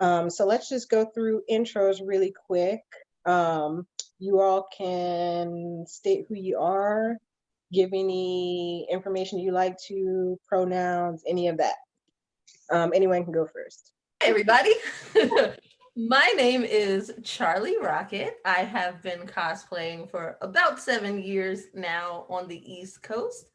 So let's just go through intros really quick. You all can state who you are, give any information you like to, pronouns, any of that. Anyone can go first. Hi, everybody. My name is Charlie Rocket. I have been cosplaying for about 7 years now on the East Coast.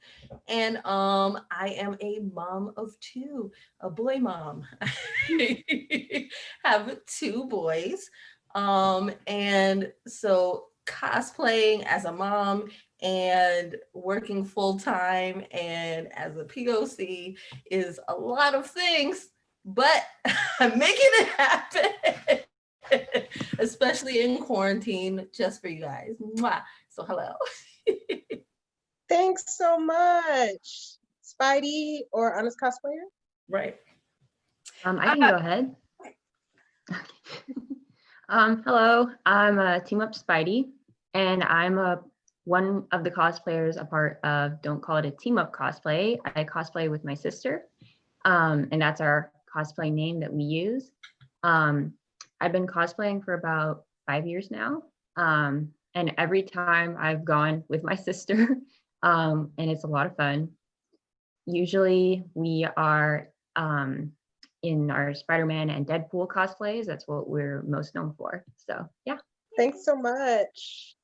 And I am a mom of two, a boy mom. I have two boys. And so cosplaying as a mom and working full time and as a POC is a lot of things, but I'm making it happen, especially in quarantine, just for you guys. Mwah. So hello. Thanks so much. Spidey or Honest Cosplayer? Right. I can go ahead. Hello, I'm Team-Up Spidey, and I'm one of the cosplayers, a part of Don't Call It a Team-Up Cosplay. I cosplay with my sister, and that's our cosplay name that we use. I've been cosplaying for about 5 years now, and every time I've gone with my sister, and it's a lot of fun. Usually we are in our Spider-Man and Deadpool cosplays. That's what we're most known for. So yeah. Thanks so much.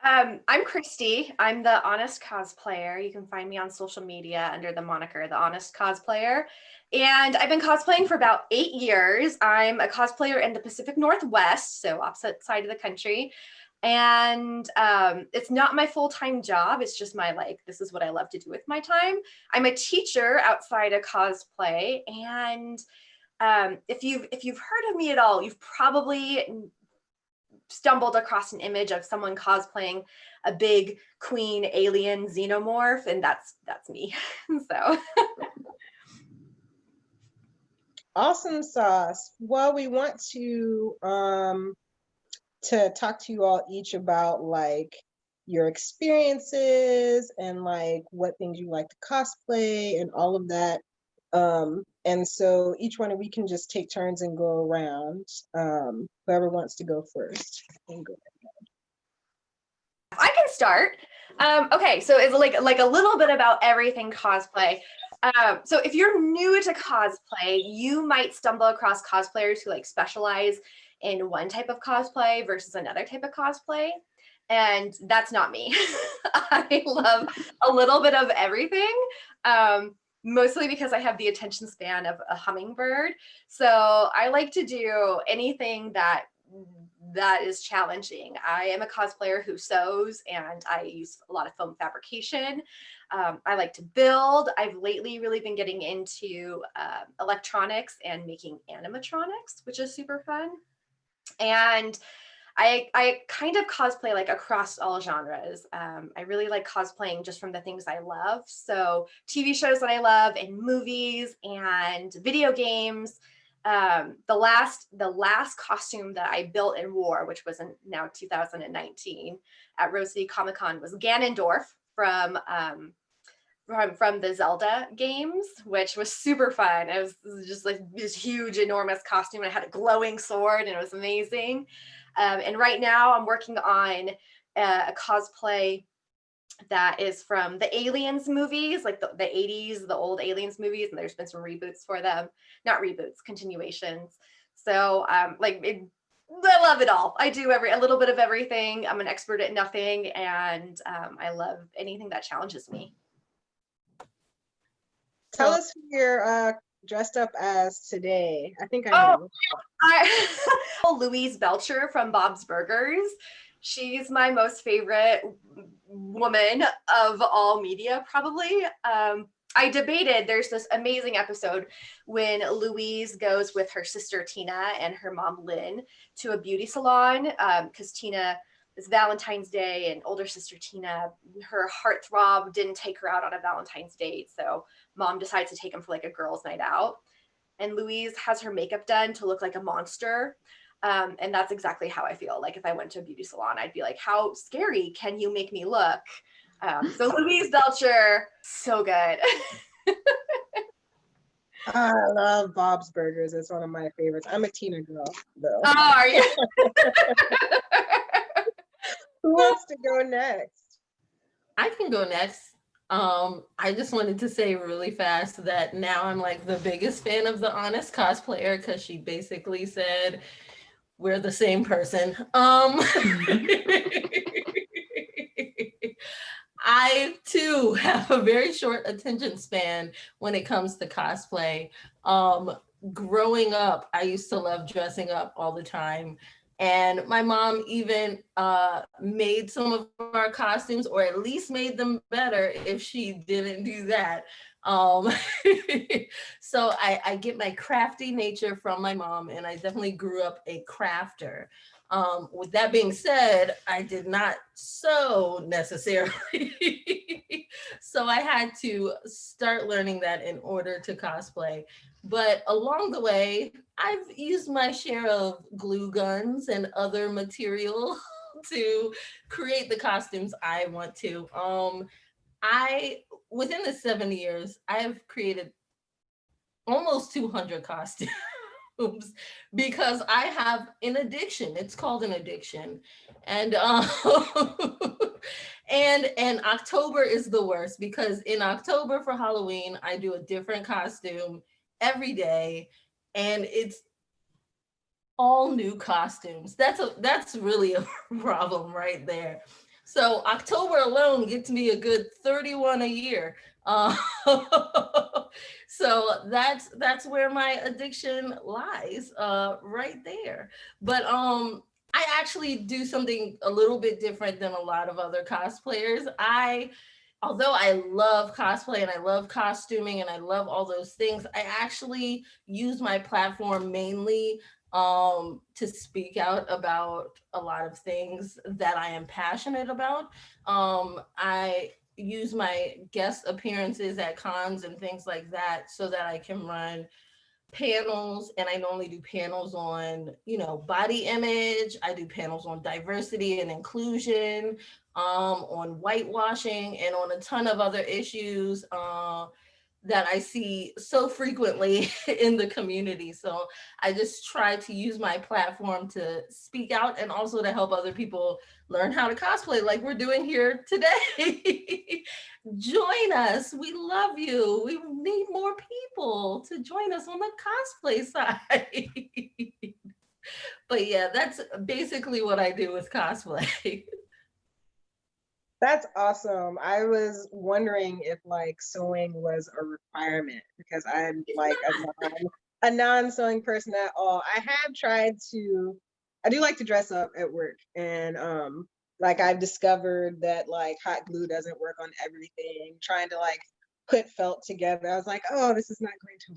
I'm Christy. I'm the Honest Cosplayer. You can find me on social media under the moniker The Honest Cosplayer. And I've been cosplaying for about 8 years. I'm a cosplayer in the Pacific Northwest, so opposite side of the country. And it's not my full-time job. It's just my, this is what I love to do with my time. I'm a teacher outside of cosplay. And if you've heard of me at all, you've probably stumbled across an image of someone cosplaying a big queen alien xenomorph, and that's me. So Awesome sauce. Well, we want to talk to you all each about your experiences and what things you like to cosplay and all of that. And so each one we can just take turns and go around. Whoever wants to go first can go ahead. I can start. Okay, so it's like a little bit about everything cosplay. So if you're new to cosplay, you might stumble across cosplayers who specialize in one type of cosplay versus another type of cosplay. And that's not me. I love a little bit of everything. Mostly because I have the attention span of a hummingbird. So I like to do anything that is challenging. I am a cosplayer who sews, and I use a lot of foam fabrication. I like to build. I've lately really been getting into electronics and making animatronics, which is super fun. And I kind of cosplay across all genres. I really like cosplaying just from the things I love. So TV shows that I love, and movies and video games. The last costume that I built and wore, which was in now 2019 at Rose City Comic Con, was Ganondorf from the Zelda games, which was super fun. It was just this huge, enormous costume. I had a glowing sword, and it was amazing. And right now I'm working on a cosplay that is from the Aliens movies, the 80s, the old Aliens movies, and there's been some reboots for them. Not reboots, continuations. So I love it all. I do a little bit of everything. I'm an expert at nothing, and I love anything that challenges me. Tell us who you're dressed up as today. I think I know. Louise Belcher from Bob's Burgers. She's my most favorite woman of all media, probably. I debated, there's this amazing episode when Louise goes with her sister Tina and her mom Lynn to a beauty salon, because Tina, it's Valentine's Day, and older sister Tina, her heartthrob didn't take her out on a Valentine's date, so mom decides to take him for a girls' night out. And Louise has her makeup done to look like a monster. And that's exactly how I feel. If I went to a beauty salon, I'd be like, how scary can you make me look? So Louise Belcher, so good. I love Bob's Burgers. It's one of my favorites. I'm a Tina girl, though. Oh, are you? Who wants to go next? I can go next. I just wanted to say really fast that now I'm like the biggest fan of the Honest Cosplayer because she basically said we're the same person. I too have a very short attention span when it comes to cosplay. Growing up, I used to love dressing up all the time. And my mom even made some of our costumes, or at least made them better if she didn't do that. Um, so I get my crafty nature from my mom, and I definitely grew up a crafter. With that being said, I did not sew necessarily. So I had to start learning that in order to cosplay. But along the way, I've used my share of glue guns and other material to create the costumes I want to. I within the 7 years, I have created almost 200 costumes because I have an addiction. It's called an addiction. And and October is the worst because in October for Halloween, I do a different costume every day, and it's all new costumes. That's really a problem right there. So October alone gets me a good 31 a year. So that's where my addiction lies, right there. But I actually do something a little bit different than a lot of other cosplayers. Although I love cosplay and I love costuming and I love all those things, I actually use my platform mainly to speak out about a lot of things that I am passionate about. I use my guest appearances at cons and things like that so that I can run panels, and I normally do panels on, body image. I do panels on diversity and inclusion, on whitewashing, and on a ton of other issues that I see so frequently in the community. So I just try to use my platform to speak out and also to help other people learn how to cosplay like we're doing here today. Join us. We love you. We need more people to join us on the cosplay side. But yeah, that's basically what I do with cosplay. That's awesome. I was wondering if like sewing was a requirement because I'm like a non-sewing person at all. I do like to dress up at work, and like I've discovered that like hot glue doesn't work on everything. Trying to like put felt together, I was like, oh, this is not going to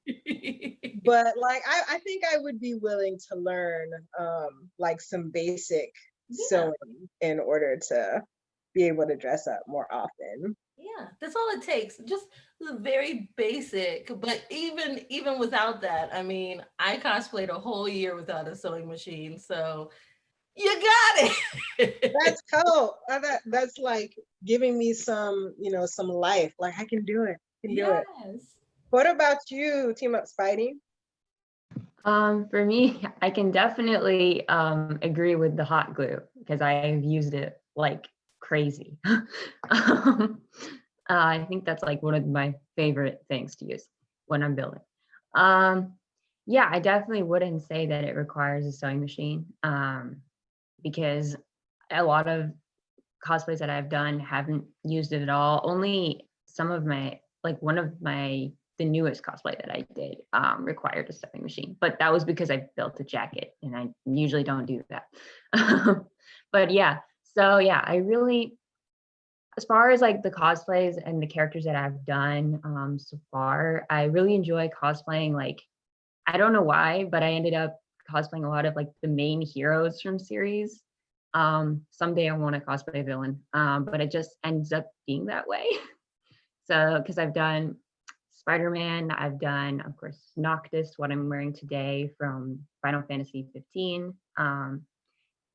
work. But like I think I would be willing to learn like some basic Yeah. sewing in order to be able to dress up more often. Yeah, that's all it takes. Just the very basic. But even without that, I mean, I cosplayed a whole year without a sewing machine. So you got it. That's help. That's like giving me some, some life. Like I can do it. I can do it. Yes. What about you, Team Up Spidey? For me, I can definitely agree with the hot glue because I've used it like crazy. I think that's like one of my favorite things to use when I'm building. Yeah, I definitely wouldn't say that it requires a sewing machine because a lot of cosplays that I've done haven't used it at all. Only some of my, like one of my, the newest cosplay that I did required a sewing machine, but that was because I built a jacket and I usually don't do that. But yeah, so yeah, I really, as far as like the cosplays and the characters that I've done so far, I really enjoy cosplaying. Like, I don't know why, but I ended up cosplaying a lot of like the main heroes from series. Someday I want to cosplay a villain, but it just ends up being that way. So, because I've done Spider-Man, I've done, of course, Noctis, what I'm wearing today from Final Fantasy 15.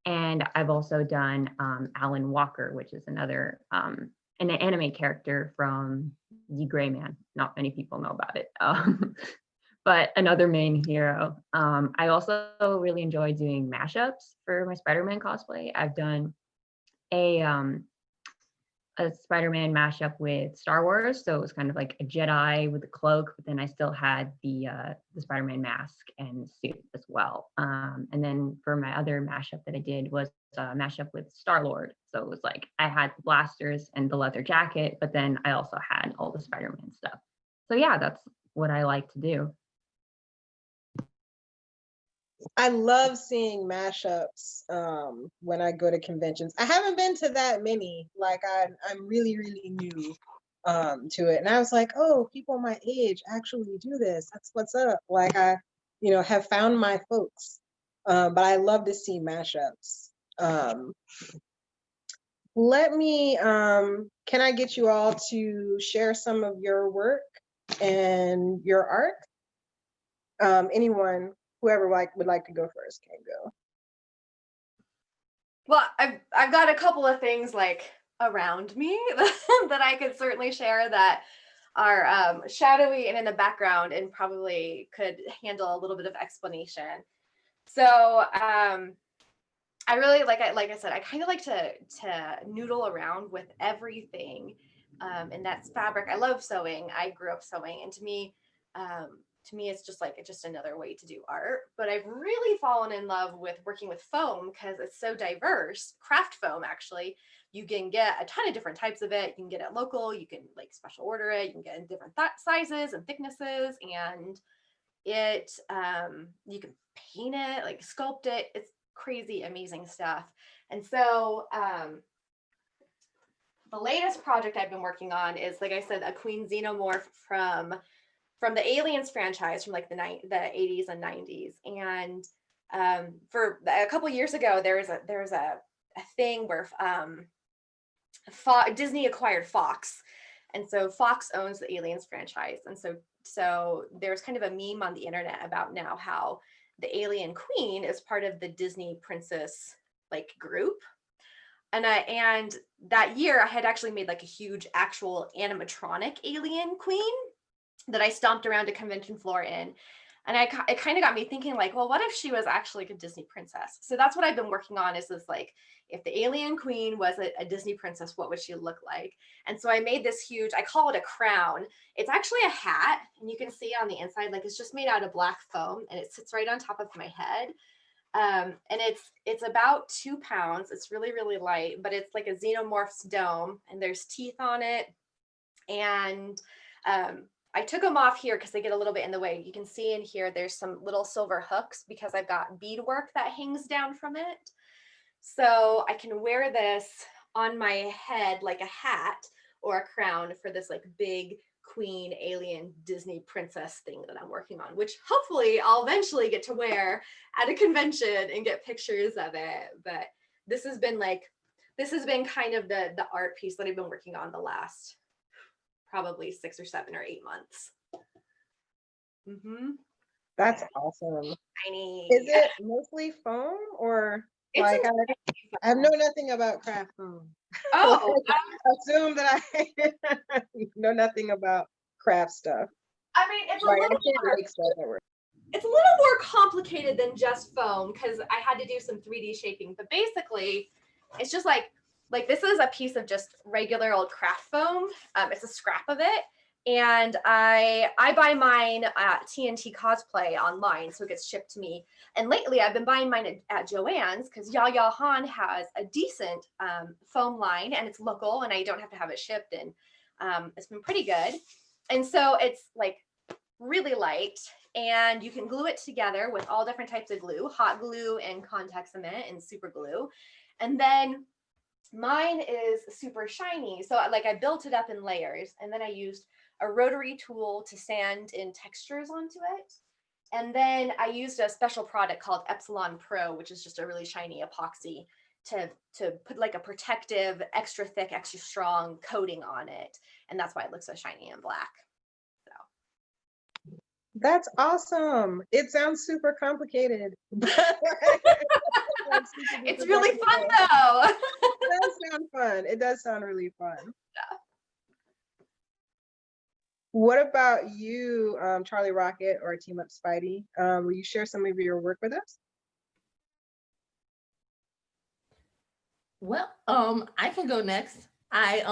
And I've also done Alan Walker, which is another an anime character from the Gray Man. Not many people know about it. But another main hero. I also really enjoy doing mashups for my Spider-Man cosplay. I've done a Spider-Man mashup with Star Wars, so it was kind of like a Jedi with a cloak, but then I still had the Spider-Man mask and suit as well. And then for my other mashup that I did was a mashup with Star-Lord, so it was like I had the blasters and the leather jacket, but then I also had all the Spider-Man stuff. So yeah, that's what I like to do. I love seeing mashups when I go to conventions. I haven't been to that many. Like I'm really, really new to it. And I was like, oh, people my age actually do this. That's what's up. Like I, have found my folks. But I love to see mashups. Can I get you all to share some of your work and your art? Whoever would like to go first can go. Well, I've got a couple of things like around me that I could certainly share that are shadowy and in the background and probably could handle a little bit of explanation. So I really like I said, I kind of like to noodle around with everything, and that's fabric. I love sewing. I grew up sewing, and to me, it's just another way to do art. But I've really fallen in love with working with foam because it's so diverse. Craft foam, actually, you can get a ton of different types of it. You can get it local. You can like special order it. You can get in different sizes and thicknesses, and it you can paint it, like sculpt it. It's crazy, amazing stuff. And so the latest project I've been working on is, like I said, a Queen Xenomorph from the Aliens franchise from like the 80s and 90s. And for a couple years ago, there was a thing where Disney acquired Fox, and so Fox owns the Aliens franchise, and so there's kind of a meme on the internet about now how the Alien Queen is part of the Disney princess like group. And that year I had actually made like a huge actual animatronic alien queen that I stomped around a convention floor in. And it kind of got me thinking like, well, what if she was actually like a Disney princess? So that's what I've been working on, is this like, if the alien queen was a Disney princess, what would she look like? And so I made this huge, I call it a crown. It's actually a hat, and you can see on the inside, like it's just made out of black foam, and it sits right on top of my head. And it's about 2 pounds. It's really, really light, but it's like a xenomorph's dome, and there's teeth on it. And I took them off here because they get a little bit in the way. You can see in here, there's some little silver hooks because I've got beadwork that hangs down from it. So I can wear this on my head like a hat or a crown for this like big queen alien Disney princess thing that I'm working on, which hopefully I'll eventually get to wear at a convention and get pictures of it. But this has been kind of the art piece that I've been working on the last probably 6 or 7 or 8 months. That's awesome. Tiny. Is it mostly foam, or like I know nothing about craft foam? Oh, assume that I know nothing about craft stuff. I mean, it's a little more complicated than just foam because I had to do some 3D shaping. But basically, it's just like this is a piece of just regular old craft foam. It's a scrap of it. And I buy mine at TNT Cosplay online, so it gets shipped to me. And lately, I've been buying mine at Joann's because Yaya Han has a decent foam line, and it's local, and I don't have to have it shipped. And it's been pretty good. And so it's like really light, and you can glue it together with all different types of glue, hot glue and contact cement and super glue. And then mine is super shiny. So like I built it up in layers, and then I used a rotary tool to sand in textures onto it. And then I used a special product called Epsilon Pro, which is just a really shiny epoxy to put like a protective, extra thick, extra strong coating on it. And that's why it looks so shiny and black. So. That's awesome. It sounds super complicated. It's really fun though. It does sound fun. It does sound really fun. What about you, Charlie Rocket or Team Up Spidey? Will you share some of your work with us? Well, I can go next. I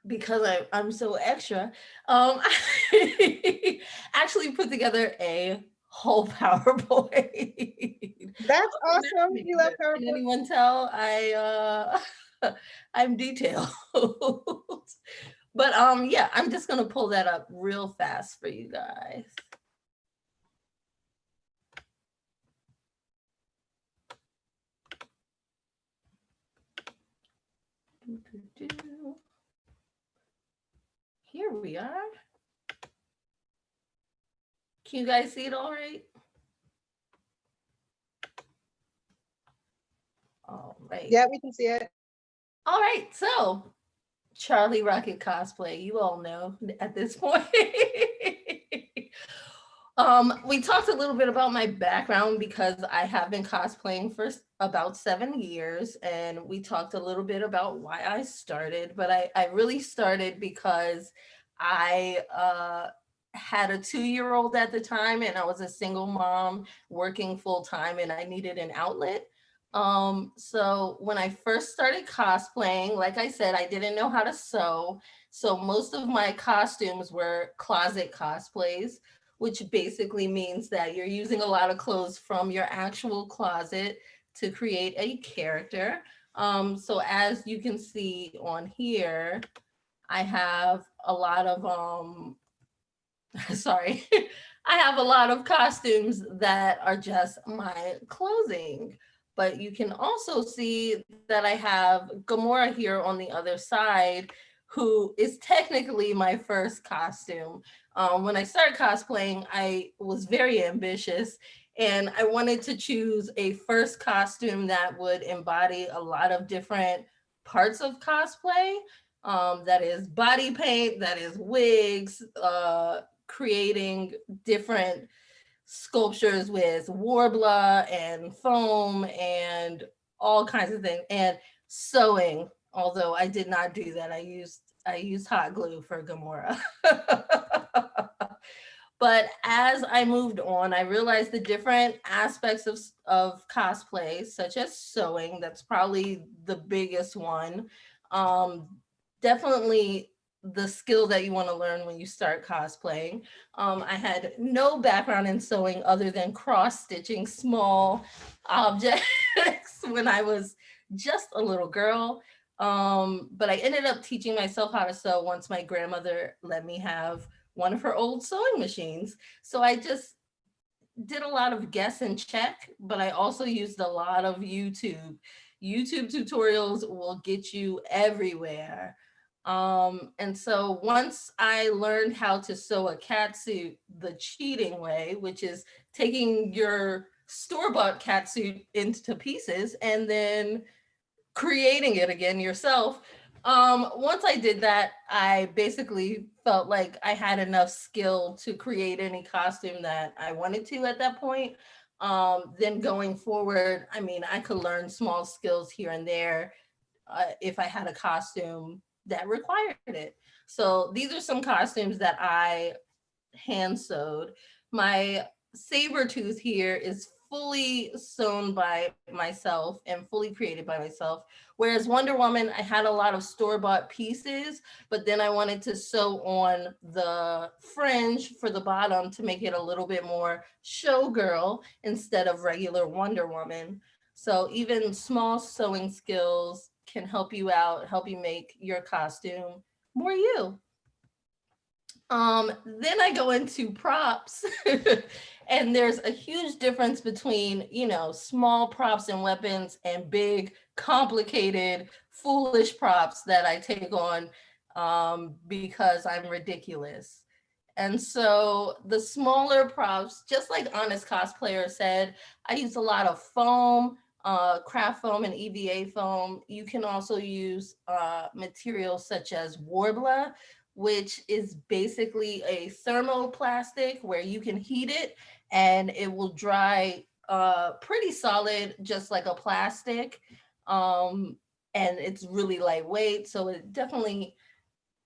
because I'm so extra, I actually put together a whole PowerPoint. That's awesome. Me, We love but can PowerPoint. anyone tell I'm detailed? But yeah, I'm just gonna pull that up real fast for you guys. Here we are. Can you guys see it all right? All right. Yeah, we can see it. All right, so Charlie Rocket cosplay, you all know at this point. We talked a little bit about my background because I have been cosplaying for about 7 years, and we talked a little bit about why I started, but I really started because I had a 2-year-old at the time, and I was a single mom working full time, and I needed an outlet. So when I first started cosplaying, like I said, I didn't know how to sew. So most of my costumes were closet cosplays, which basically means that you're using a lot of clothes from your actual closet to create a character. So as you can see on here, I have a lot of sorry, I have a lot of costumes that are just my clothing. But you can also see that I have Gamora here on the other side, who is technically my first costume. When I started cosplaying, I was very ambitious and I wanted to choose a first costume that would embody a lot of different parts of cosplay. That is body paint, that is wigs, creating different sculptures with warbler and foam and all kinds of things, and sewing, although I did not do that. I used hot glue for Gamora. But as I moved on, I realized the different aspects of cosplay, such as sewing, that's probably the biggest one. Um, Definitely the skill that you want to learn when you start cosplaying. I had no background in sewing other than cross stitching small objects when I was just a little girl. But I ended up teaching myself how to sew once my grandmother let me have one of her old sewing machines. So I just did a lot of guess and check, but I also used a lot of YouTube. YouTube tutorials will get you everywhere. And so once I learned how to sew a catsuit the cheating way, which is taking your store-bought catsuit into pieces and then creating it again yourself. Once I did that, I basically felt like I had enough skill to create any costume that I wanted to at that point. Then going forward, I mean, I could learn small skills here and there if I had a costume that required it. So these are some costumes that I hand sewed. My saber tooth here is fully sewn by myself and fully created by myself. Whereas Wonder Woman, I had a lot of store-bought pieces, but then I wanted to sew on the fringe for the bottom to make it a little bit more showgirl instead of regular Wonder Woman. So even small sewing skills can help you out, help you make your costume more you. Then I go into props, and there's a huge difference between, small props and weapons and big, complicated, foolish props that I take on because I'm ridiculous. And so the smaller props, just like Honest Cosplayer said, I use a lot of foam, craft foam and EVA foam. You can also use materials such as Warbler, which is basically a thermoplastic where you can heat it and it will dry pretty solid, just like a plastic. And it's really lightweight. So it definitely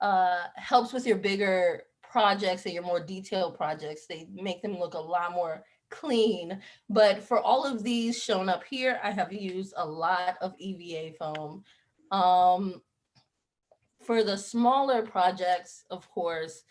helps with your bigger projects and your more detailed projects. They make them look a lot more clean. But for all of these shown up here, I have used a lot of EVA foam. Um, for the smaller projects, of course,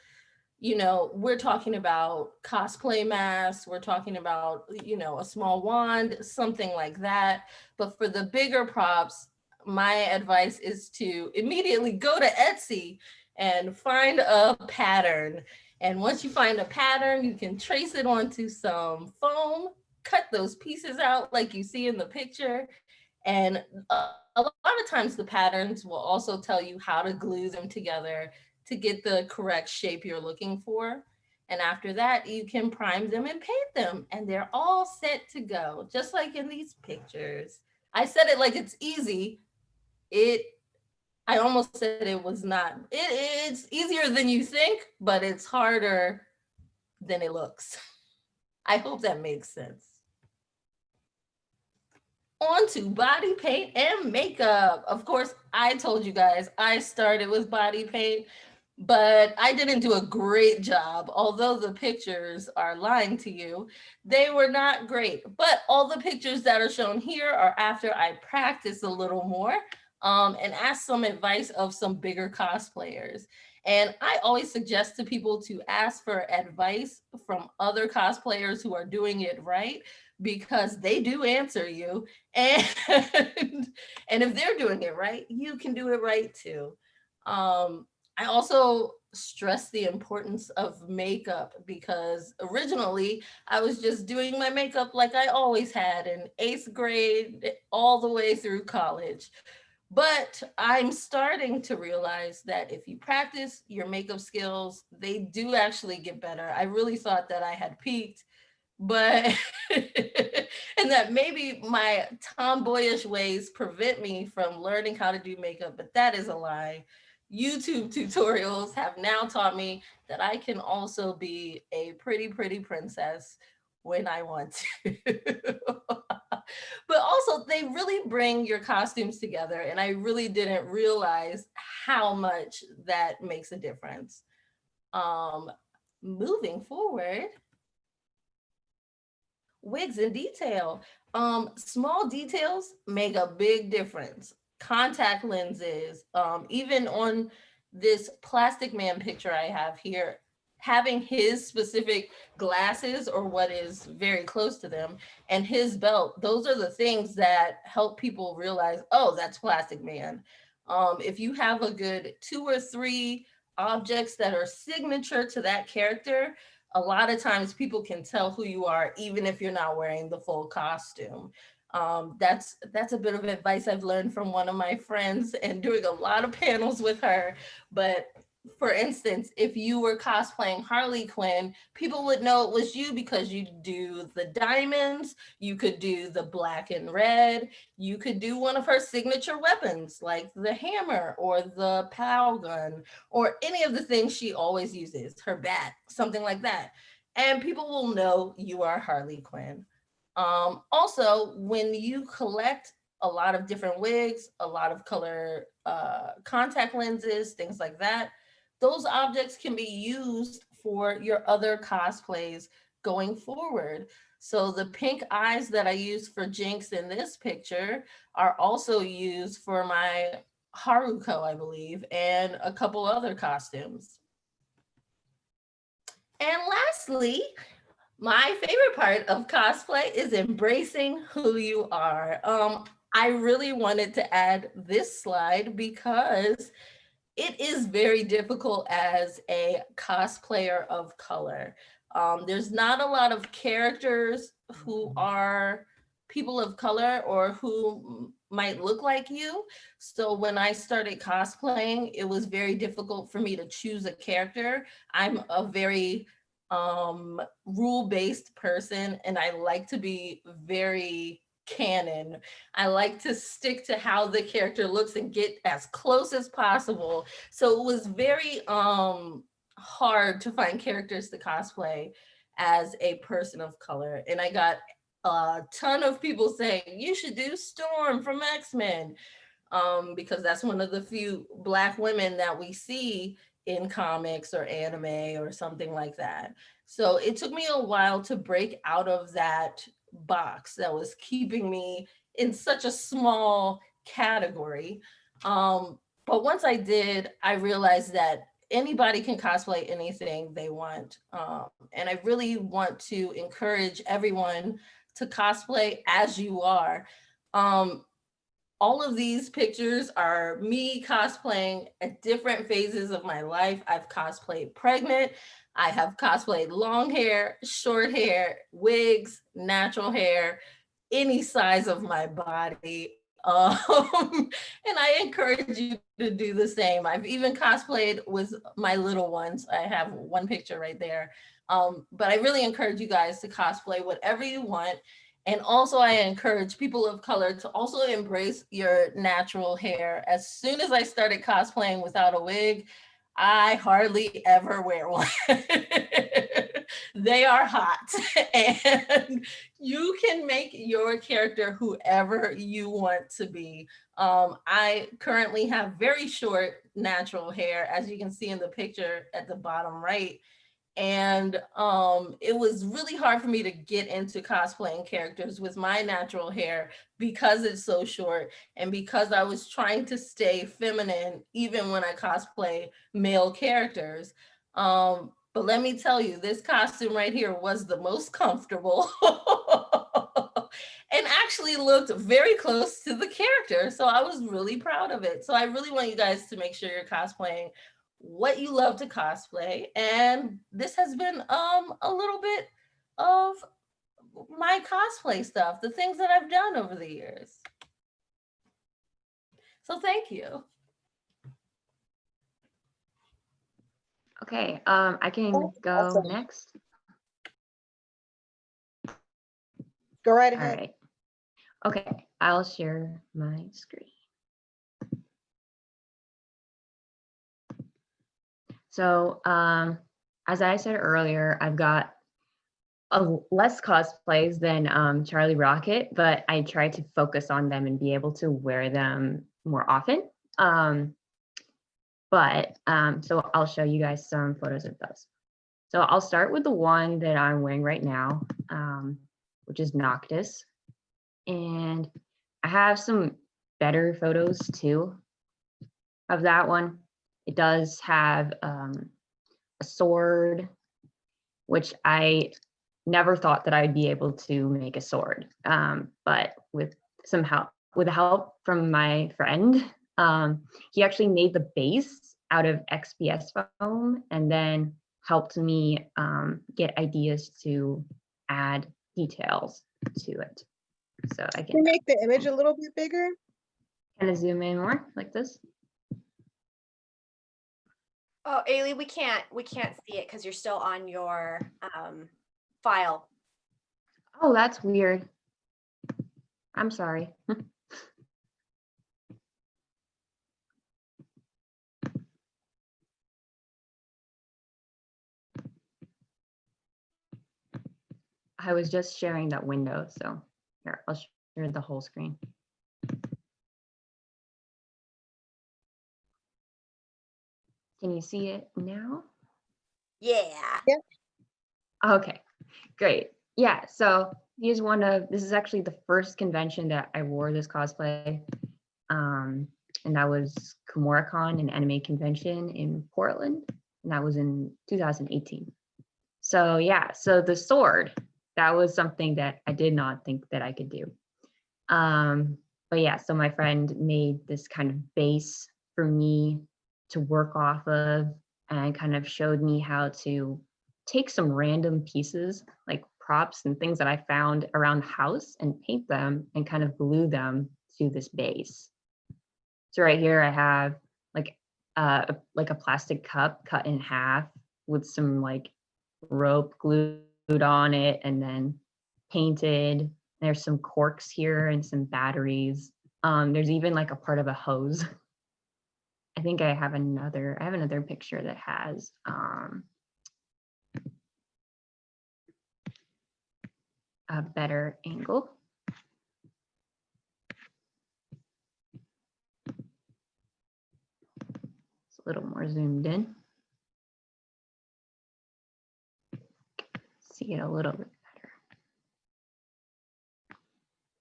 we're talking about cosplay masks, we're talking about, a small wand, something like that. But for the bigger props, my advice is to immediately go to Etsy and find a pattern. And once you find a pattern, you can trace it onto some foam, cut those pieces out like you see in the picture. And a lot of times the patterns will also tell you how to glue them together to get the correct shape you're looking for. And after that, you can prime them and paint them, and they're all set to go, just like in these pictures. I said it like it's easy. I almost said it was not. It's easier than you think, but it's harder than it looks. I hope that makes sense. On to body paint and makeup. Of course, I told you guys I started with body paint, but I didn't do a great job. Although the pictures are lying to you, they were not great. But all the pictures that are shown here are after I practiced a little more and asked some advice of some bigger cosplayers. And I always suggest to people to ask for advice from other cosplayers who are doing it right, because they do answer you. And, and if they're doing it right, you can do it right too. I also stress the importance of makeup, because originally I was just doing my makeup like I always had in 8th grade all the way through college. But I'm starting to realize that if you practice your makeup skills, they do actually get better. I really thought that I had peaked, but and that maybe my tomboyish ways prevent me from learning how to do makeup, but that is a lie. YouTube tutorials have now taught me that I can also be a pretty princess when I want to. But also, they really bring your costumes together, and I really didn't realize how much that makes a difference. Moving forward, wigs and detail. Small details make a big difference. Contact lenses, even on this plastic man picture I have here, having his specific glasses or what is very close to them and his belt, those are the things that help people realize, oh, that's plastic man. If you have a good 2 or 3 objects that are signature to that character, a lot of times people can tell who you are, even if you're not wearing the full costume. That's a bit of advice I've learned from one of my friends and doing a lot of panels with her. But for instance, if you were cosplaying Harley Quinn, people would know it was you because you do the diamonds, you could do the black and red, you could do one of her signature weapons like the hammer or the POW gun or any of the things she always uses, her bat, something like that. And people will know you are Harley Quinn. Also, when you collect a lot of different wigs, a lot of color contact lenses, things like that, those objects can be used for your other cosplays going forward. So the pink eyes that I use for Jinx in this picture are also used for my Haruko, I believe, and a couple other costumes. And lastly, my favorite part of cosplay is embracing who you are. I really wanted to add this slide because it is very difficult as a cosplayer of color. There's not a lot of characters who are people of color or who might look like you. So when I started cosplaying, it was very difficult for me to choose a character. I'm a very rule-based person, and I like to be very canon. I like to stick to how the character looks and get as close as possible. So it was very hard to find characters to cosplay as a person of color. And I got a ton of people saying, you should do Storm from X-Men. because that's one of the few Black women that we see in comics or anime or something like that. So it took me a while to break out of that box that was keeping me in such a small category. But once I did, I realized that anybody can cosplay anything they want. And I really want to encourage everyone to cosplay as you are. All of these pictures are me cosplaying at different phases of my life. I've cosplayed pregnant. I have cosplayed long hair, short hair, wigs, natural hair, any size of my body. And I encourage you to do the same. I've even cosplayed with my little ones. I have one picture right there. But I really encourage you guys to cosplay whatever you want. And also I encourage people of color to also embrace your natural hair. As soon as I started cosplaying without a wig, I hardly ever wear one. They are hot and you can make your character whoever you want to be. I currently have very short natural hair, as you can see in the picture at the bottom right. And it was really hard for me to get into cosplaying characters with my natural hair because it's so short and because I was trying to stay feminine even when I cosplay male characters. But let me tell you, this costume right here was the most comfortable and actually looked very close to the character. So I was really proud of it. So I really want you guys to make sure you're cosplaying what you love to cosplay. And this has been a little bit of my cosplay stuff, the things that I've done over the years. So thank you. Okay, I can go Awesome. next. Go right All ahead. right. Okay, I'll share my screen. So, as I said earlier, I've got less cosplays than Charlie Rocket, but I try to focus on them and be able to wear them more often. So I'll show you guys some photos of those. So I'll start with the one that I'm wearing right now, which is Noctis. And I have some better photos too of that one. It does have a sword, which I never thought that I'd be able to make a sword. But with some help, with the help from my friend, he actually made the base out of XPS foam and then helped me get ideas to add details to it. So I Can you can make the image a little bit bigger? kind of zoom in more like this. Oh, Ailey, we can't see it because you're still on your file. Oh, that's weird. I'm sorry. I was just sharing that window, so here, I'll share the whole screen. Can you see it now? Yeah. Okay, great. Yeah, so this is actually the first convention that I wore this cosplay. And that was KimuraCon, an anime convention in Portland, and that was in 2018. So yeah, so the sword, that was something that I did not think that I could do. But yeah, so my friend made this kind of base for me to work off of and kind of showed me how to take some random pieces like props and things that I found around the house and paint them and kind of glue them to this base. So right here I have like a plastic cup cut in half with some like rope glued on it and then painted. There's some corks here and some batteries. There's even like a part of a hose. I think I have another picture that has a better angle. little more zoomed in. See it a little bit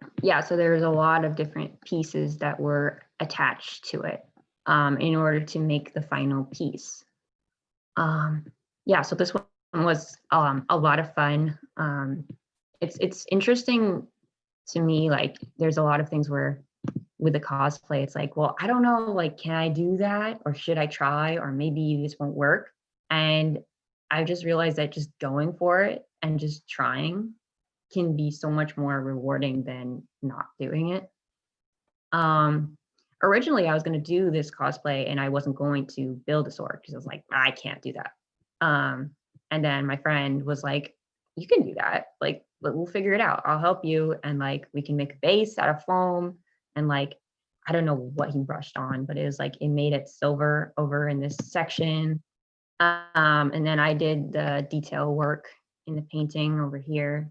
better. Yeah, so there's a lot of different pieces that were attached to it in order to make the final piece. Yeah, so this one was a lot of fun. It's interesting to me, like there's a lot of things where with the cosplay, it's like, well, I don't know, like, can I do that? Or should I try? Or maybe this won't work. And I just realized that just going for it and just trying can be so much more rewarding than not doing it. Originally, I was going to do this cosplay and I wasn't going to build a sword because I was like, I can't do that. And then my friend was like, you can do that. Like, we'll figure it out. I'll help you. And like, we can make a base out of foam. And like, I don't know what he brushed on, but it was like, it made it silver over in this section. And then I did the detail work in the painting over here,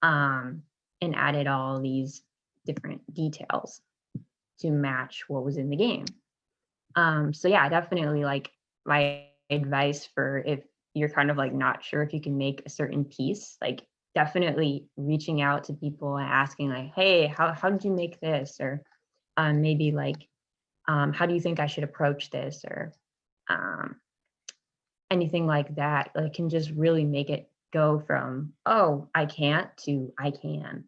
and added all these different details to match what was in the game. So yeah, definitely like my advice for if you're kind of like not sure if you can make a certain piece, like definitely reaching out to people and asking like, hey, how did you make this? Or maybe like, how do you think I should approach this? Or anything like that, like can just really make it go from, oh, I can't to I can.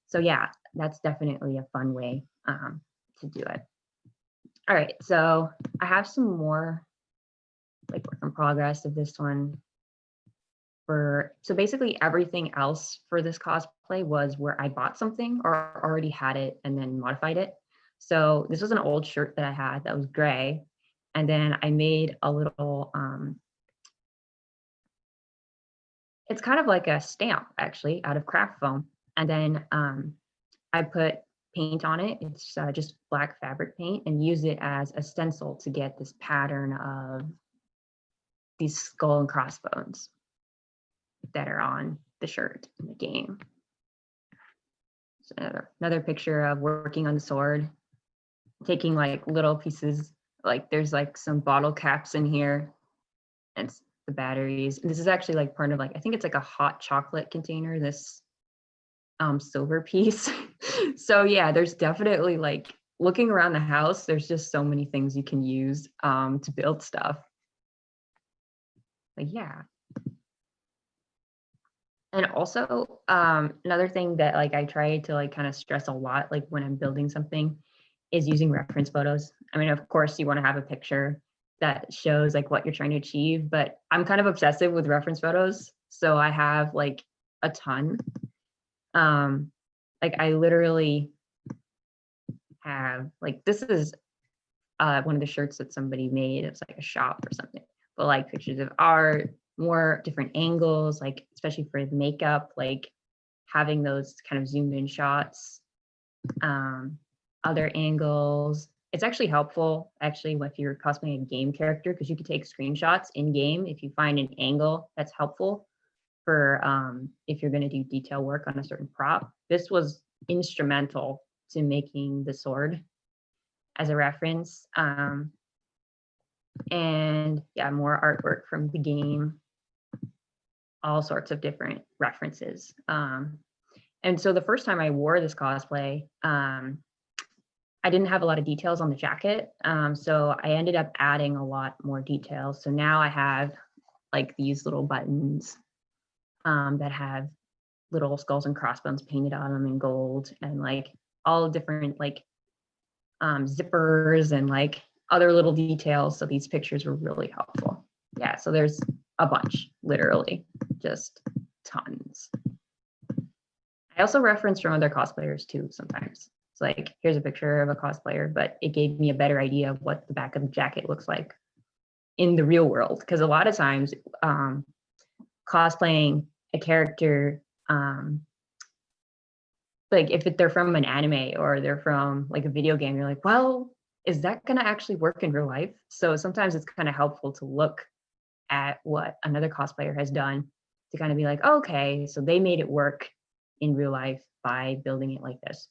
So yeah, that's definitely a fun way to do it. All right, so I have some more like work in progress of this one. So basically everything else for this cosplay was where I bought something or already had it and then modified it. So this was an old shirt that I had that was gray. And then I made a little, it's kind of like a stamp actually out of craft foam. And then I put paint on it. It's just black fabric paint and use it as a stencil to get this pattern of these skull and crossbones that are on the shirt in the game. So another picture of working on the sword, taking like little pieces, like there's like some bottle caps in here and the batteries. And this is actually like part of like, I think it's like a hot chocolate container, this silver piece. So yeah, there's definitely like looking around the house, there's just so many things you can use to build stuff. Like, yeah. And also another thing that like I try to like kind of stress a lot, like when I'm building something, is using reference photos. I mean, of course you want to have a picture that shows like what you're trying to achieve, but I'm kind of obsessive with reference photos. So I have like a ton. Like I literally have like, this is one of the shirts that somebody made. It's like a shop or something, but like pictures of art, more different angles, like especially for the makeup, like having those kind of zoomed in shots, other angles. It's actually helpful actually if you're cosplaying a game character, because you can take screenshots in game if you find an angle that's helpful for if you're going to do detail work on a certain prop. This was instrumental to making the sword as a reference. And yeah, more artwork from the game, all sorts of different references. And so the first time I wore this cosplay, I didn't have a lot of details on the jacket. So I ended up adding a lot more details. So now I have like these little buttons that have little skulls and crossbones painted on them in gold, and like all different like zippers and like other little details. So these pictures were really helpful. Yeah, so there's a bunch, literally, just tons. I also reference from other cosplayers too sometimes. It's like, here's a picture of a cosplayer, but it gave me a better idea of what the back of the jacket looks like in the real world. Because a lot of times cosplaying a character, like if they're from an anime or they're from like a video game, you're like, well, is that going to actually work in real life? So sometimes it's kind of helpful to look at what another cosplayer has done to kind of be like, okay, so they made it work in real life by building it like this.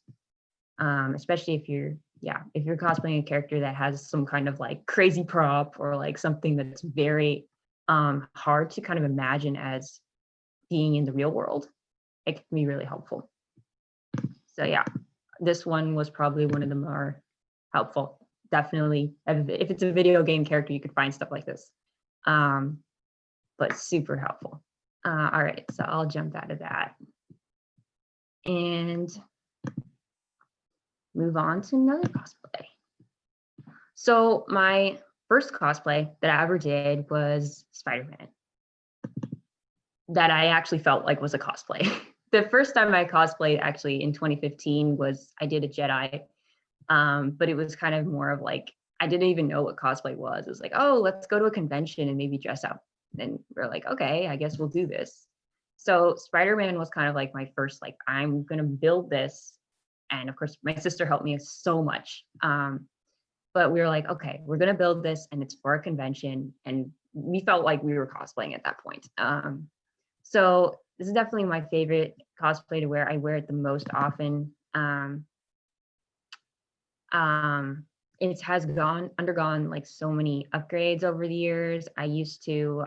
Especially if you're yeah, if you're cosplaying a character that has some kind of like crazy prop or like something that's very hard to kind of imagine as being in the real world, it can be really helpful. So yeah, this one was probably one of the more helpful. Definitely, if it's a video game character, you could find stuff like this, but super helpful. All right, so I'll jump out of that and move on to another cosplay. So my first cosplay that I ever did was Spider-Man, that I actually felt like was a cosplay. The first time I cosplayed actually in 2015 was I did a Jedi, but it was kind of more of like, I didn't even know what cosplay was. It was like, oh, let's go to a convention and maybe dress up. And we're like, okay, I guess we'll do this. So Spider-Man was kind of like my first, like, I'm gonna build this. And of course, my sister helped me so much. But we were like, okay, we're gonna build this and it's for a convention. And we felt like we were cosplaying at that point. So this is definitely my favorite cosplay to wear. I wear it the most often. It has undergone like so many upgrades over the years. It used to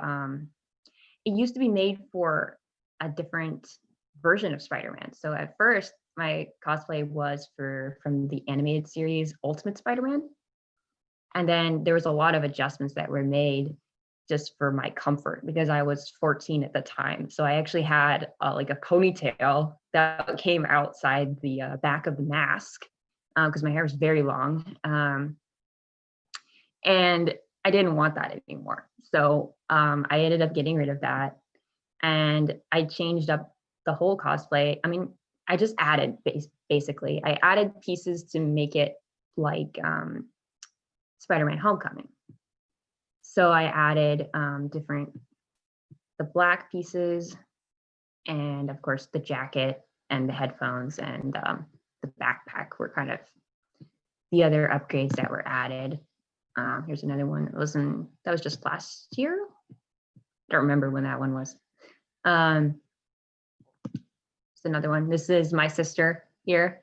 be made for a different version of Spider-Man. So at first, my cosplay was from the animated series Ultimate Spider-Man. And then there was a lot of adjustments that were made just for my comfort because I was 14 at the time. So I actually had like a ponytail that came outside the back of the mask because my hair was very long. And I didn't want that anymore. So I ended up getting rid of that. And I changed up the whole cosplay. I mean, I just added basically, I added pieces to make it like Spider-Man Homecoming. So I added the black pieces and of course the jacket and the headphones and the backpack were kind of the other upgrades that were added. Here's another one. That was just last year. I don't remember when that one was. It's another one. This is my sister here.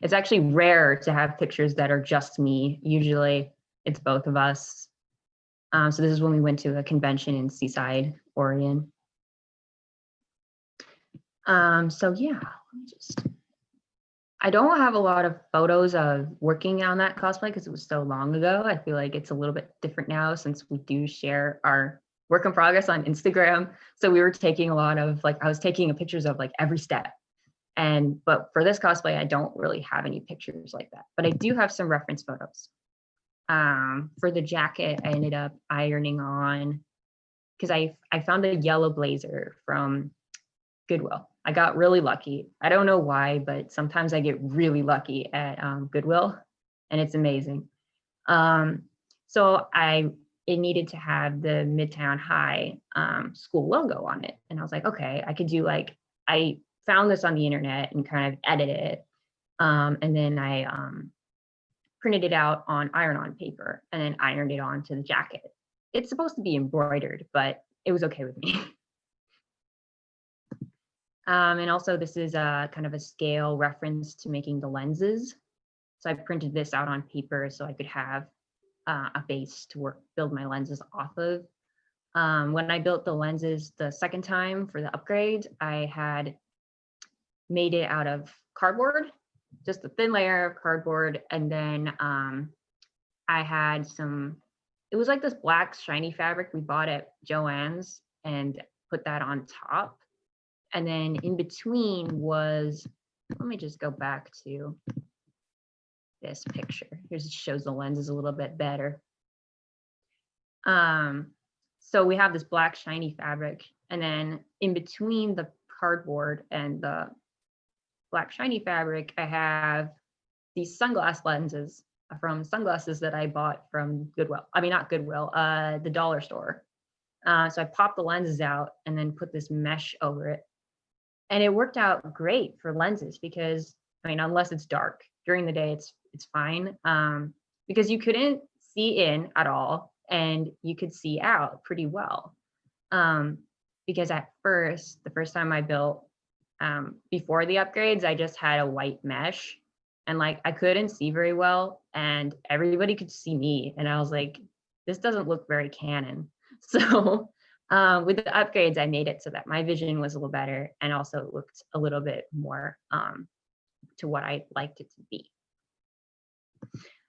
It's actually rare to have pictures that are just me. Usually it's both of us. So this is when we went to a convention in Seaside, Oregon. So yeah, I don't have a lot of photos of working on that cosplay because it was so long ago. I feel like it's a little bit different now since we do share our work in progress on Instagram. So we were taking a lot of I was taking pictures of like every step. But for this cosplay, I don't really have any pictures like that, but I do have some reference photos. For the jacket, I ended up ironing on because I found a yellow blazer from Goodwill. I got really lucky. I don't know why, but sometimes I get really lucky at Goodwill, and it's amazing. So it needed to have the Midtown High school logo on it, and I was like, okay, I could do I found this on the internet and kind of edited it, and then I printed it out on iron-on paper and then ironed it onto the jacket. It's supposed to be embroidered, but it was okay with me. And also this is a kind of a scale reference to making the lenses. So I printed this out on paper so I could have a base to build my lenses off of. When I built the lenses the second time for the upgrade, I had made it out of cardboard, just a thin layer of cardboard. And then I had it was like this black shiny fabric we bought at Joann's and put that on top. And then in between was, let me just go back to this picture. Here it shows the lenses a little bit better. So we have this black shiny fabric, and then in between the cardboard and the black shiny fabric, I have these sunglass lenses from sunglasses that I bought from Goodwill. I mean, not Goodwill, the dollar store. So I popped the lenses out and then put this mesh over it. And it worked out great for lenses because, I mean, unless it's dark during the day, it's fine because you couldn't see in at all and you could see out pretty well. Because at first, the first time I built before the upgrades, I just had a white mesh and I couldn't see very well. and everybody could see me. And I was like, this doesn't look very canon. So with the upgrades, I made it so that my vision was a little better, and also it looked a little bit more to what I liked it to be.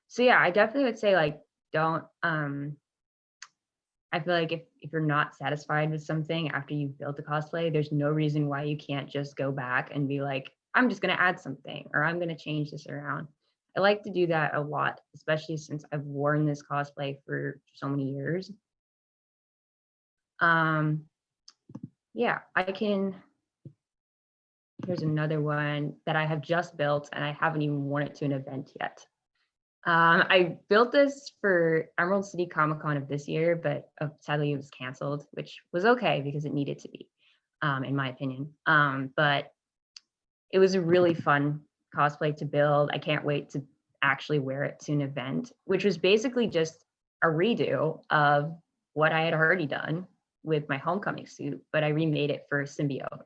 So yeah, I definitely would say like, don't, I feel like if you're not satisfied with something after you've built a cosplay, there's no reason why you can't just go back and be like, I'm just going to add something, or I'm going to change this around. I like to do that a lot, especially since I've worn this cosplay for so many years. Yeah, here's another one that I have just built and I haven't even worn it to an event yet. I built this for Emerald City Comic Con of this year, but sadly it was canceled, which was okay because it needed to be, in my opinion. But it was a really fun cosplay to build. I can't wait to actually wear it to an event, which was basically just a redo of what I had already done with my homecoming suit, but I remade it for Symbiote.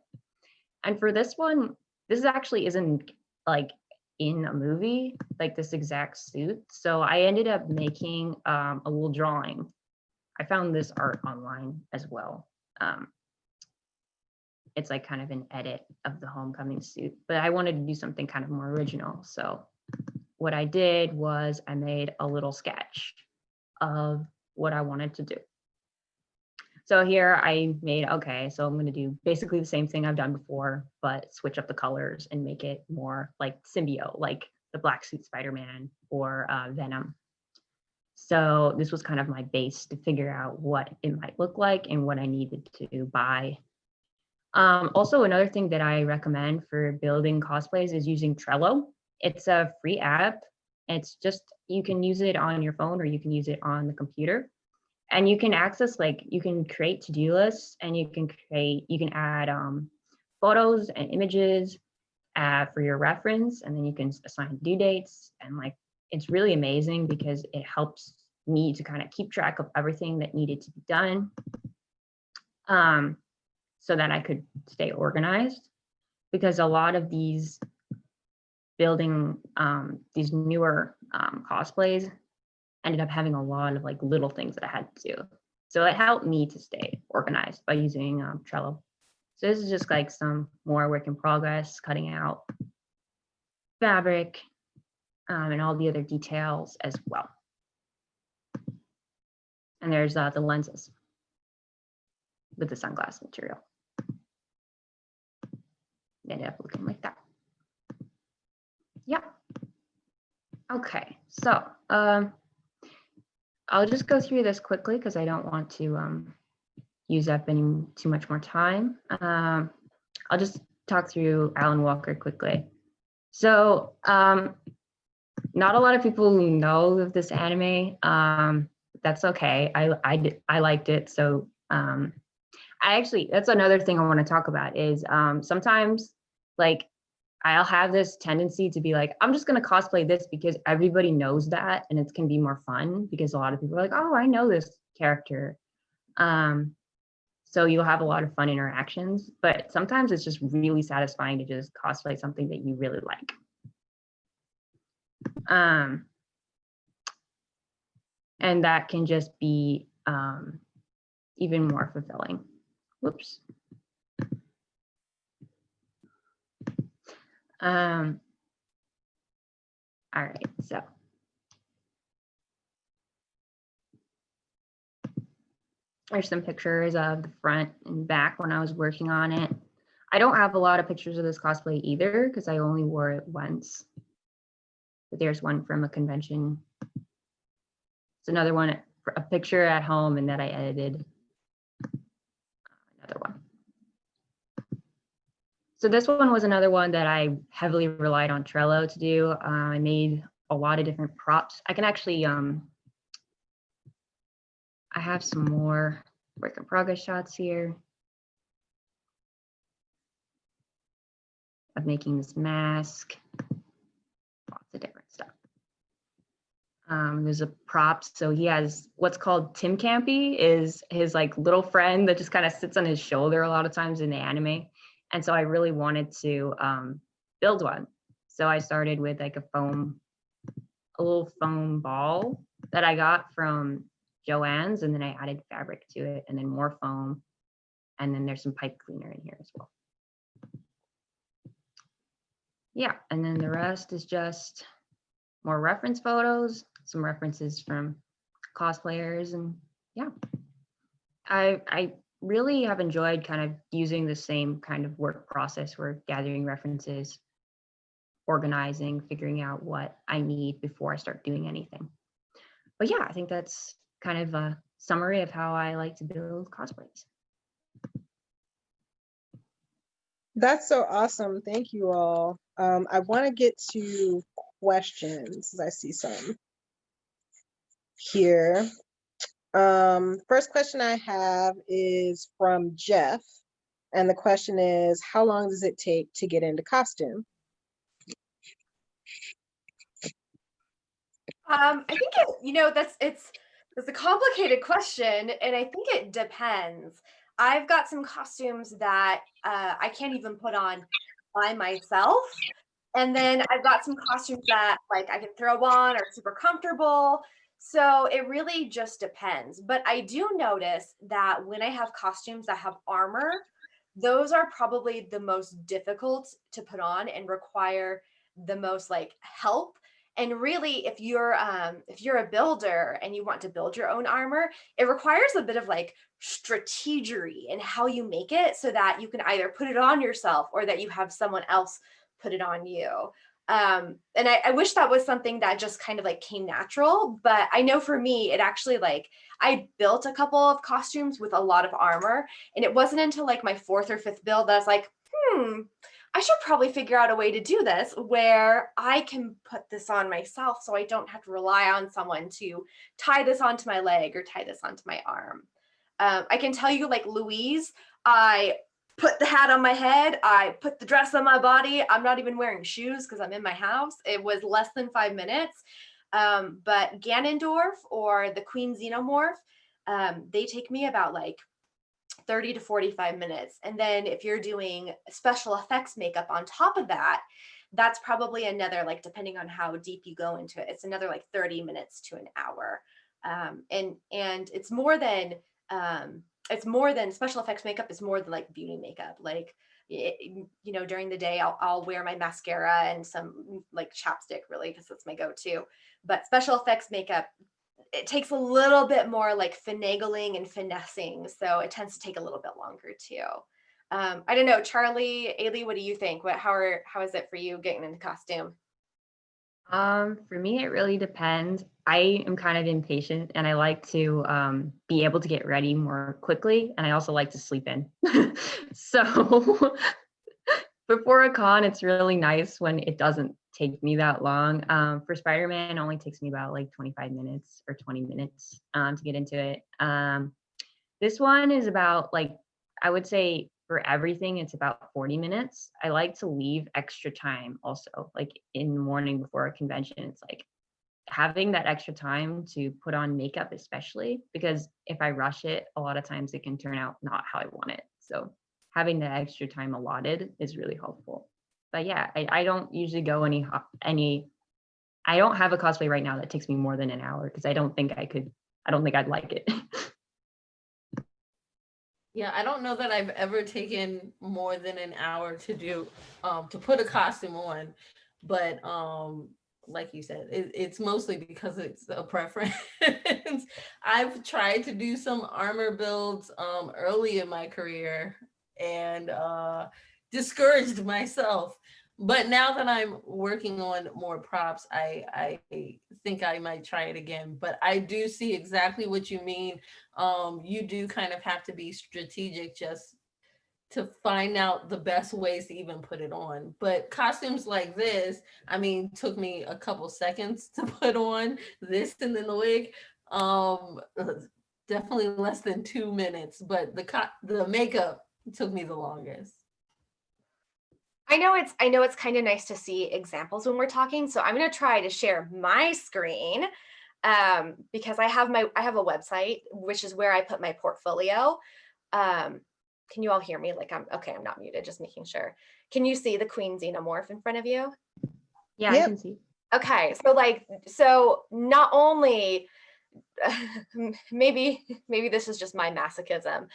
And for this one, this actually isn't like in a movie, like this exact suit. So I ended up making a little drawing. I found this art online as well. It's like kind of an edit of the homecoming suit, but I wanted to do something kind of more original. So what I did was I made a little sketch of what I wanted to do. So here I made, okay, so I'm going to do basically the same thing I've done before, but switch up the colors and make it more like symbiote, like the black suit Spider-Man or Venom. So this was kind of my base to figure out what it might look like and what I needed to buy. Also, another thing that I recommend for building cosplays is using Trello. It's a free app. It's just, you can use it on your phone or you can use it on the computer. And you can access, like, you can create to-do lists, and you can add photos and images for your reference, and then you can assign due dates. And like, it's really amazing because it helps me to kind of keep track of everything that needed to be done, so that I could stay organized. Because a lot of these building these newer cosplays ended up having a lot of like little things that I had to do. So it helped me to stay organized by using Trello. So this is just like some more work in progress, cutting out fabric and all the other details as well. And there's the lenses with the sunglass material. It ended up looking like that. Yeah. Okay, so I'll just go through this quickly because I don't want to use up any too much more time. I'll just talk through Alan Walker quickly. So not a lot of people know of this anime. That's okay. I liked it. So that's another thing I want to talk about is sometimes like I'll have this tendency to be like, I'm just going to cosplay this because everybody knows that, and it can be more fun because a lot of people are like, oh, I know this character. So you'll have a lot of fun interactions, but sometimes it's just really satisfying to just cosplay something that you really like. And that can just be even more fulfilling. Whoops. All right, so there's some pictures of the front and back when I was working on it. I don't have a lot of pictures of this cosplay either because I only wore it once. But there's one from a convention. It's another one, a picture at home and that I edited. Another one. So this one was another one that I heavily relied on Trello to do. I made a lot of different props. I can actually, I have some more work in progress shots here of making this mask, lots of different stuff. There's a prop. So he has what's called Tim Campy, is his like little friend that just kind of sits on his shoulder a lot of times in the anime. And so I really wanted to build one. So I started with like a foam a little foam ball that I got from Joann's, and then I added fabric to it, and then more foam, and then there's some pipe cleaner in here as well. Yeah, and then the rest is just more reference photos, some references from cosplayers, and yeah. I really have enjoyed kind of using the same kind of work process. We're gathering references, organizing, figuring out what I need before I start doing anything. But yeah, I think that's kind of a summary of how I like to build cosplays. That's so awesome. Thank you all. I want to get to questions as I see some here. First question I have is from Jeff. And the question is, how long does it take to get into costume? I think it's a complicated question, and I think it depends. I've got some costumes that I can't even put on by myself, and then I've got some costumes that like I can throw on or super comfortable. So it really just depends. But I do notice that when I have costumes that have armor, those are probably the most difficult to put on and require the most like help. And really, if you're a builder and you want to build your own armor, it requires a bit of like strategery in how you make it so that you can either put it on yourself or that you have someone else put it on you. And I wish that was something that just kind of like came natural, but I know for me, it actually like, I built a couple of costumes with a lot of armor, and it wasn't until like my 4th or 5th build that I was like, I should probably figure out a way to do this where I can put this on myself so I don't have to rely on someone to tie this onto my leg or tie this onto my arm. I can tell you like Louise, I put the hat on my head, I put the dress on my body. I'm not even wearing shoes because I'm in my house. It was less than 5 minutes. But Ganondorf or the Queen Xenomorph, they take me about like 30 to 45 minutes. And then if you're doing special effects makeup on top of that, that's probably another, like, depending on how deep you go into it, it's another like 30 minutes to an hour. And it's more than special effects makeup. It's more than like beauty makeup. Like, during the day, I'll wear my mascara and some like chapstick, really, because that's my go-to. But special effects makeup, it takes a little bit more like finagling and finessing. So it tends to take a little bit longer too. I don't know, Charlie, Ailey, what do you think? How is it for you getting into costume? For me, it really depends. I am kind of impatient and I like to be able to get ready more quickly. And I also like to sleep in. So before a con, it's really nice when it doesn't take me that long. For Spider-Man, it only takes me about like 25 minutes or 20 minutes to get into it. This one is about like, I would say for everything, it's about 40 minutes. I like to leave extra time also, like in the morning before a convention. It's like having that extra time to put on makeup, especially because if I rush it, a lot of times it can turn out not how I want it. So having the extra time allotted is really helpful. But yeah, I don't usually go any, I don't have a cosplay right now that takes me more than an hour because I don't think I'd like it. Yeah, I don't know that I've ever taken more than an hour to do to put a costume on, but like you said, it's mostly because it's a preference. I've tried to do some armor builds early in my career and discouraged myself. But now that I'm working on more props, I think I might try it again. But I do see exactly what you mean. You do kind of have to be strategic just to find out the best ways to even put it on. But costumes like this, I mean, took me a couple seconds to put on this and then the wig. Definitely less than 2 minutes, but the makeup took me the longest. I know it's kind of nice to see examples when we're talking. So I'm going to try to share my screen because I have a website, which is where I put my portfolio. Can you all hear me? Like I'm not muted, just making sure. Can you see the Queen Xenomorph in front of you? Yeah, Yep. I can see. Okay, so not only maybe this is just my masochism.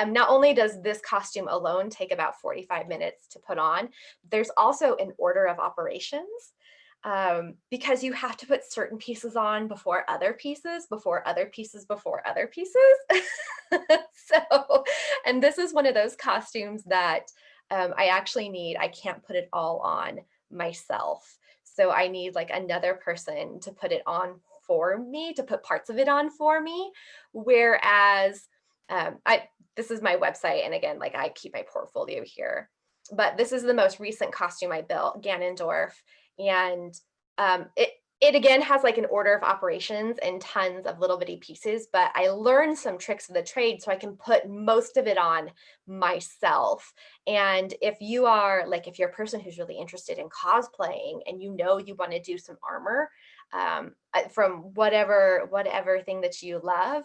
Not only does this costume alone take about 45 minutes to put on, there's also an order of operations, because you have to put certain pieces on before other pieces, before other pieces, before other pieces. So, and this is one of those costumes that I can't put it all on myself. So I need like another person to put it on for me, to put parts of it on for me. Whereas this is my website. And again, like I keep my portfolio here, but this is the most recent costume I built, Ganondorf. And it again has like an order of operations and tons of little bitty pieces, but I learned some tricks of the trade so I can put most of it on myself. And if you're a person who's really interested in cosplaying and you want to do some armor from whatever thing that you love,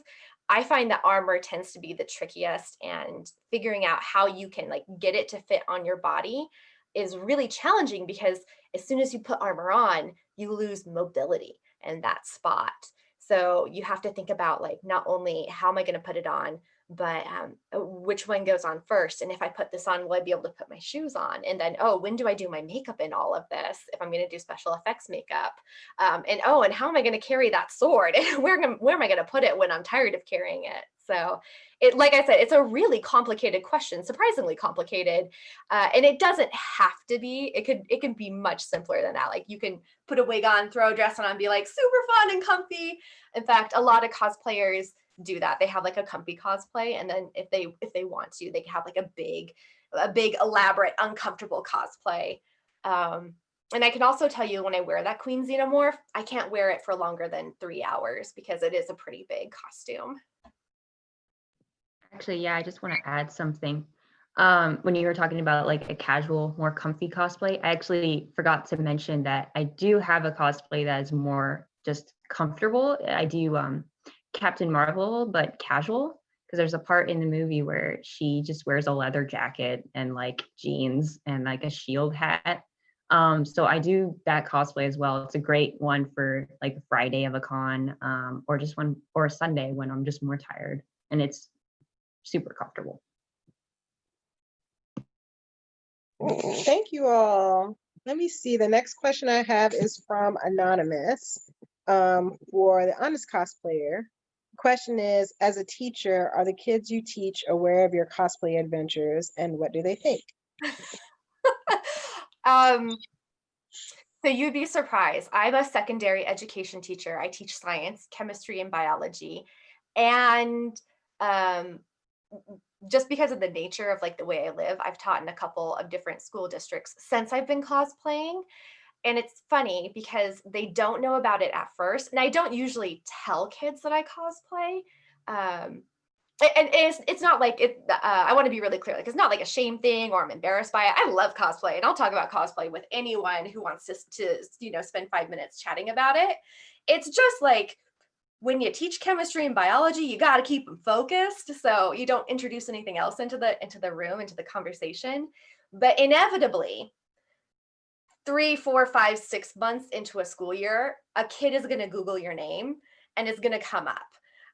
I find that armor tends to be the trickiest, and figuring out how you can like get it to fit on your body is really challenging, because as soon as you put armor on, you lose mobility in that spot. So you have to think about like, not only how am I going to put it on, but which one goes on first? And if I put this on, will I be able to put my shoes on? And then, when do I do my makeup in all of this? If I'm going to do special effects makeup, and how am I going to carry that sword? And where am I going to put it when I'm tired of carrying it? So like I said, it's a really complicated question, surprisingly complicated. And it doesn't have to be, it can be much simpler than that. Like you can put a wig on, throw a dress on and be like super fun and comfy. In fact, a lot of cosplayers do that. They have like a comfy cosplay, and then if they want to, they can have like a big elaborate uncomfortable cosplay. And I can also tell you, when I wear that Queen Xenomorph, I can't wear it for longer than 3 hours because it is a pretty big costume. Actually, yeah, I just want to add something. When you were talking about like a casual, more comfy cosplay, I actually forgot to mention that I do have a cosplay that is more just comfortable. I do Captain Marvel, but casual, because there's a part in the movie where she just wears a leather jacket and like jeans and like a shield hat. So I do that cosplay as well. It's a great one for like a Friday of a con, or just or a Sunday when I'm just more tired, and it's super comfortable. Thank you all. Let me see. The next question I have is from Anonymous, for the Honest Cosplayer. Question is, as a teacher, are the kids you teach aware of your cosplay adventures, and what do they think? So you'd be surprised. I'm a secondary education teacher. I teach science, chemistry, and biology. And just because of the nature of like the way I live, I've taught in a couple of different school districts since I've been cosplaying. And it's funny because they don't know about it at first. And I don't usually tell kids that I cosplay. And it's not like it, I want to be really clear. Like, it's not like a shame thing or I'm embarrassed by it. I love cosplay, and I'll talk about cosplay with anyone who wants to spend 5 minutes chatting about it. It's just like, when you teach chemistry and biology, you got to keep them focused, so you don't introduce anything else into the room, into the conversation. But inevitably, 3, 4, 5, 6 months into a school year, a kid is going to Google your name and it's going to come up.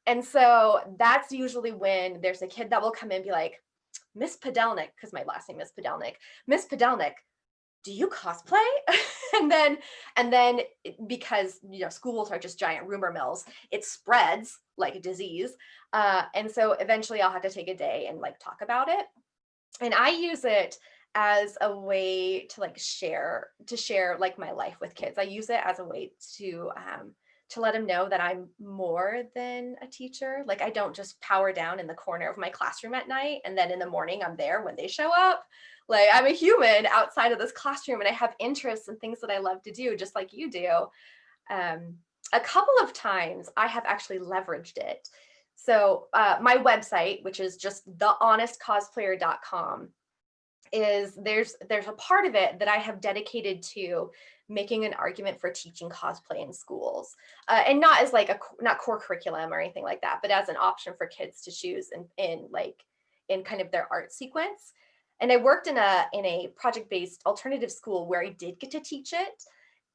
And so that's usually when there's a kid that will come in and be like, Miss Podelnik, because my last name is Podelnik, Miss Podelnik, do you cosplay? and then because schools are just giant rumor mills, it spreads like a disease. And so eventually I'll have to take a day and like talk about it. And I use it as a way to like share like my life with kids. I use it as a way to let them know that I'm more than a teacher. Like, I don't just power down in the corner of my classroom at night, and then in the morning I'm there when they show up. Like, I'm a human outside of this classroom, and I have interests and things that I love to do, just like you do. A couple of times I have actually leveraged it. So my website, which is just thehonestcosplayer.com, is there's a part of it that I have dedicated to making an argument for teaching cosplay in schools, and not as like not core curriculum or anything like that, but as an option for kids to choose in kind of their art sequence. And I worked in a project-based alternative school where I did get to teach it,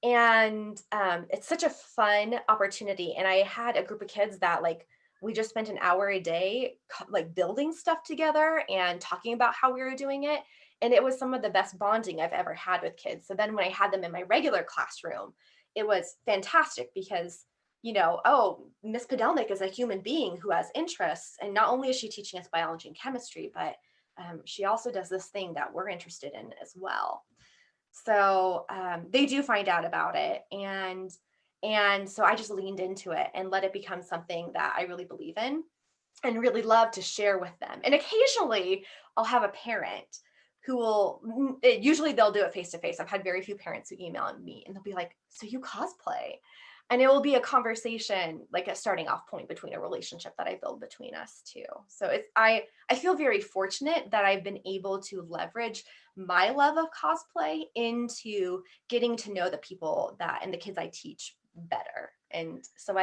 And it's such a fun opportunity. And I had a group of kids that like, we just spent an hour a day like building stuff together and talking about how we were doing it. And it was some of the best bonding I've ever had with kids. So then when I had them in my regular classroom, it was fantastic because, you know, oh, Miss Podelnik is a human being who has interests. And not only is she teaching us biology and chemistry, but she also does this thing that we're interested in as well. So they do find out about it. And so I just leaned into it and let it become something that I really believe in and really love to share with them. And occasionally I'll have a parent who will, usually they'll do it face to face. I've had very few parents who email me and they'll be like, so you cosplay? And it will be a conversation, like a starting off point between a relationship that I build between us too. So it's, I feel very fortunate that I've been able to leverage my love of cosplay into getting to know the people that and the kids I teach better. And so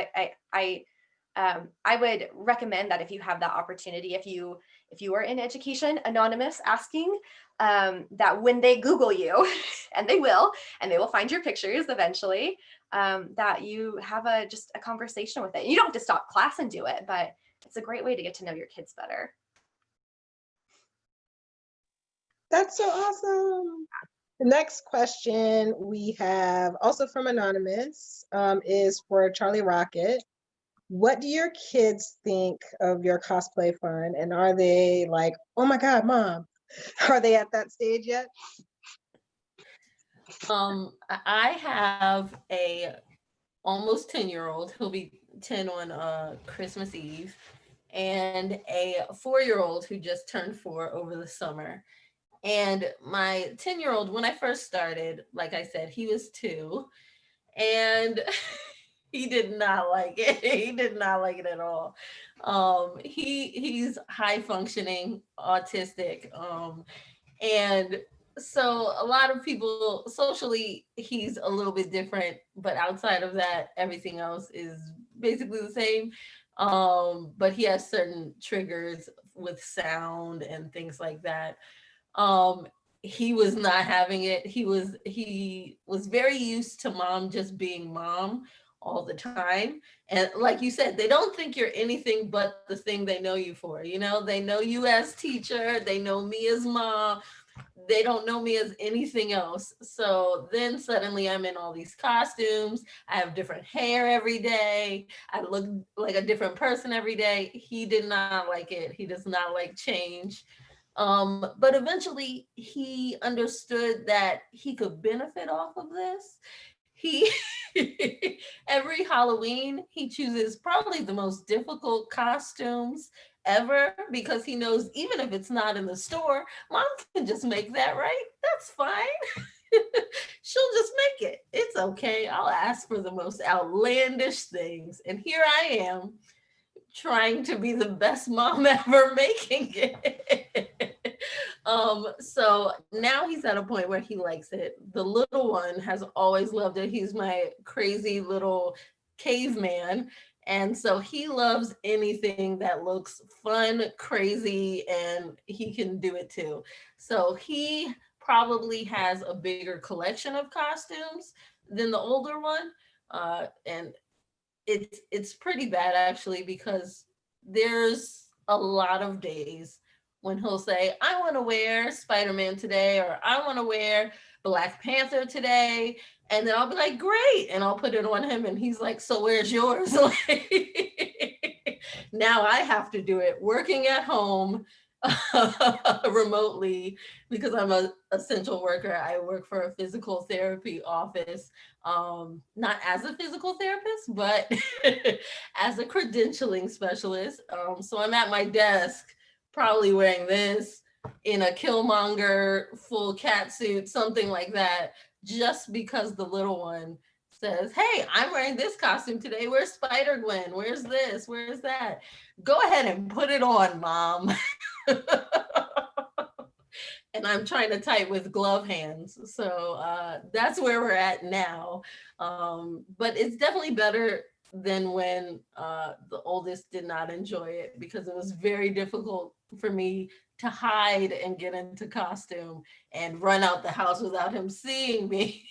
I would recommend that if you have that opportunity, if you are in education, anonymous asking, that when they Google you, and they will find your pictures eventually, that you have just a conversation with it. You don't have to stop class and do it, but it's a great way to get to know your kids better. That's so awesome. The next question we have, also from Anonymous, is for Charlie Rocket. What do your kids think of your cosplay fun? And are they like, oh my God, Mom? Are they at that stage yet? I have a almost 10-year-old. He'll be 10 on Christmas Eve, and a 4-year-old who just turned 4 over the summer. And my 10-year-old, when I first started, like I said, he was 2, and he did not like it. He did not like it at all. He's high functioning autistic, and so a lot of people socially, he's a little bit different, but outside of that, everything else is basically the same. But he has certain triggers with sound and things like that. Um, he was not having it. He was very used to Mom just being Mom all the time. And like you said, they don't think you're anything but the thing they know you for. You know, they know you as teacher, they know me as Mom, they don't know me as anything else. So then suddenly I'm in all these costumes. I have different hair every day. I look like a different person every day. He did not like it. He does not like change. But eventually he understood that he could benefit off of this. He every Halloween he chooses probably the most difficult costumes ever, because he knows even if it's not in the store, Mom can just make that, right? That's fine. She'll just make it. It's okay. I'll ask for the most outlandish things. And here I am trying to be the best mom ever making it. So now he's at a point where he likes it. The little one has always loved it. He's my crazy little caveman. And so he loves anything that looks fun, crazy, and he can do it too. So he probably has a bigger collection of costumes than the older one. And it's pretty bad actually, because there's a lot of days when he'll say, I want to wear Spider-Man today, or I want to wear Black Panther today. And then I'll be like, great. And I'll put it on him. And he's like, so where's yours? Now I have to do it working at home remotely, because I'm an essential worker. I work for a physical therapy office, not as a physical therapist, but as a credentialing specialist. So I'm at my desk, probably wearing this in a Killmonger full cat suit, something like that, just because the little one says, hey, I'm wearing this costume today. Where's Spider-Gwen? Where's this? Where's that? Go ahead and put it on, Mom. And I'm trying to type with glove hands. So that's where we're at now. But it's definitely better than when the oldest did not enjoy it, because it was very difficult for me to hide and get into costume and run out the house without him seeing me.